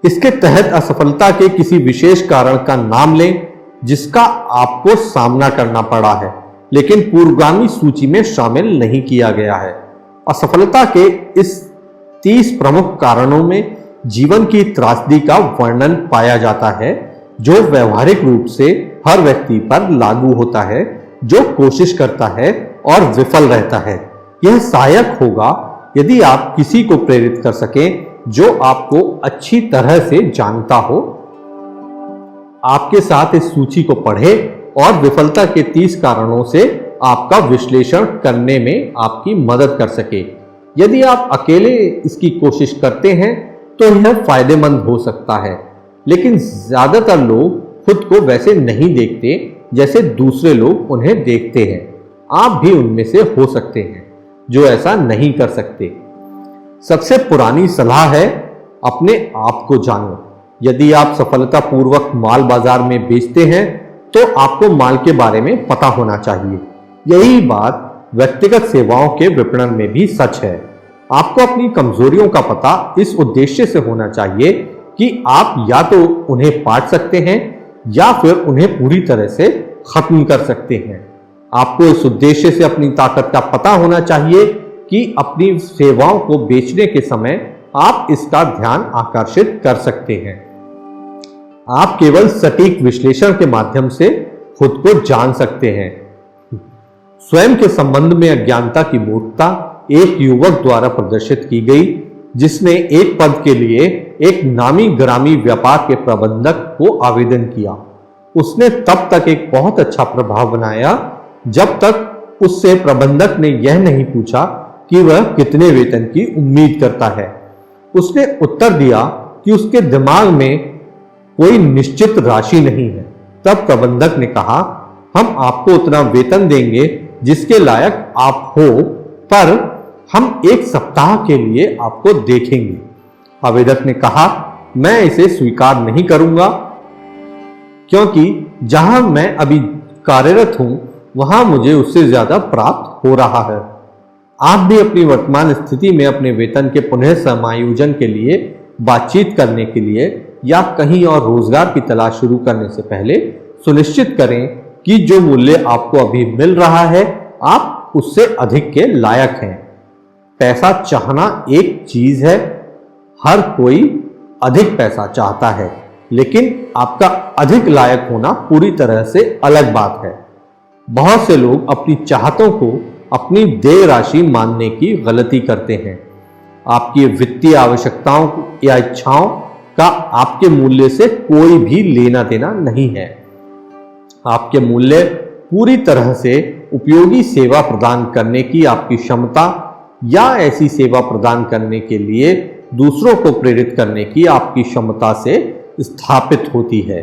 इसके तहत असफलता के किसी विशेष कारण का नाम लें जिसका आपको सामना करना पड़ा है लेकिन पूर्वगामी सूची में शामिल नहीं किया गया है। असफलता के इस 30 प्रमुख कारणों में जीवन की त्रासदी का वर्णन पाया जाता है जो व्यवहारिक रूप से हर व्यक्ति पर लागू होता है जो कोशिश करता है और विफल रहता है। यह सहायक होगा यदि आप किसी को प्रेरित कर सकें जो आपको अच्छी तरह से जानता हो, आपके साथ इस सूची को पढ़े और विफलता के 30 कारणों से आपका विश्लेषण करने में आपकी मदद कर सके। यदि आप अकेले इसकी कोशिश करते हैं तो यह फायदेमंद हो सकता है, लेकिन ज्यादातर लोग खुद को वैसे नहीं देखते जैसे दूसरे लोग उन्हें देखते हैं। आप भी उनमें से हो सकते हैं जो ऐसा नहीं कर सकते। सबसे पुरानी सलाह है अपने आप को जानो। यदि आप सफलतापूर्वक माल बाजार में बेचते हैं तो आपको माल के बारे में पता होना चाहिए। यही बात व्यक्तिगत सेवाओं के विपणन में भी सच है। आपको अपनी कमजोरियों का पता इस उद्देश्य से होना चाहिए कि आप या तो उन्हें पाट सकते हैं या फिर उन्हें पूरी तरह से खत्म कर सकते हैं। आपको इस उद्देश्य से अपनी ताकत का पता होना चाहिए कि अपनी सेवाओं को बेचने के समय आप इसका ध्यान आकर्षित कर सकते हैं। आप केवल सटीक विश्लेषण के माध्यम से खुद को जान सकते हैं। स्वयं के संबंध में अज्ञानता की मूर्खता एक युवक द्वारा प्रदर्शित की गई, जिसने एक पद के लिए एक नामी ग्रामी व्यापार के प्रबंधक को आवेदन किया। उसने तब तक एक बहुत अच्छा प्रभाव बनाया जब तक उससे प्रबंधक ने यह नहीं पूछा कि वह कितने वेतन की उम्मीद करता है। उसने उत्तर दिया कि उसके दिमाग में कोई निश्चित राशि नहीं है। तब प्रबंधक ने कहा, हम आपको उतना वेतन देंगे जिसके लायक आप हो, पर हम एक सप्ताह के लिए आपको देखेंगे। आवेदक ने कहा, मैं इसे स्वीकार नहीं करूंगा, क्योंकि जहां मैं अभी कार्यरत हूं वहां मुझे उससे ज्यादा प्राप्त हो रहा है। आप भी अपनी वर्तमान स्थिति में अपने वेतन के पुनः समायोजन के लिए बातचीत करने के लिए या कहीं और रोजगार की तलाश शुरू करने से पहले सुनिश्चित करें कि जो मूल्य आपको अभी मिल रहा है आप उससे अधिक के लायक हैं। पैसा चाहना एक चीज है, हर कोई अधिक पैसा चाहता है, लेकिन आपका अधिक लायक होना पूरी तरह से अलग बात है। बहुत से लोग अपनी चाहतों को अपनी देय राशि मानने की गलती करते हैं। आपकी वित्तीय आवश्यकताओं या इच्छाओं का आपके मूल्य से कोई भी लेना देना नहीं है। आपके मूल्य पूरी तरह से उपयोगी सेवा प्रदान करने की आपकी क्षमता या ऐसी सेवा प्रदान करने के लिए दूसरों को प्रेरित करने की आपकी क्षमता से स्थापित होती है।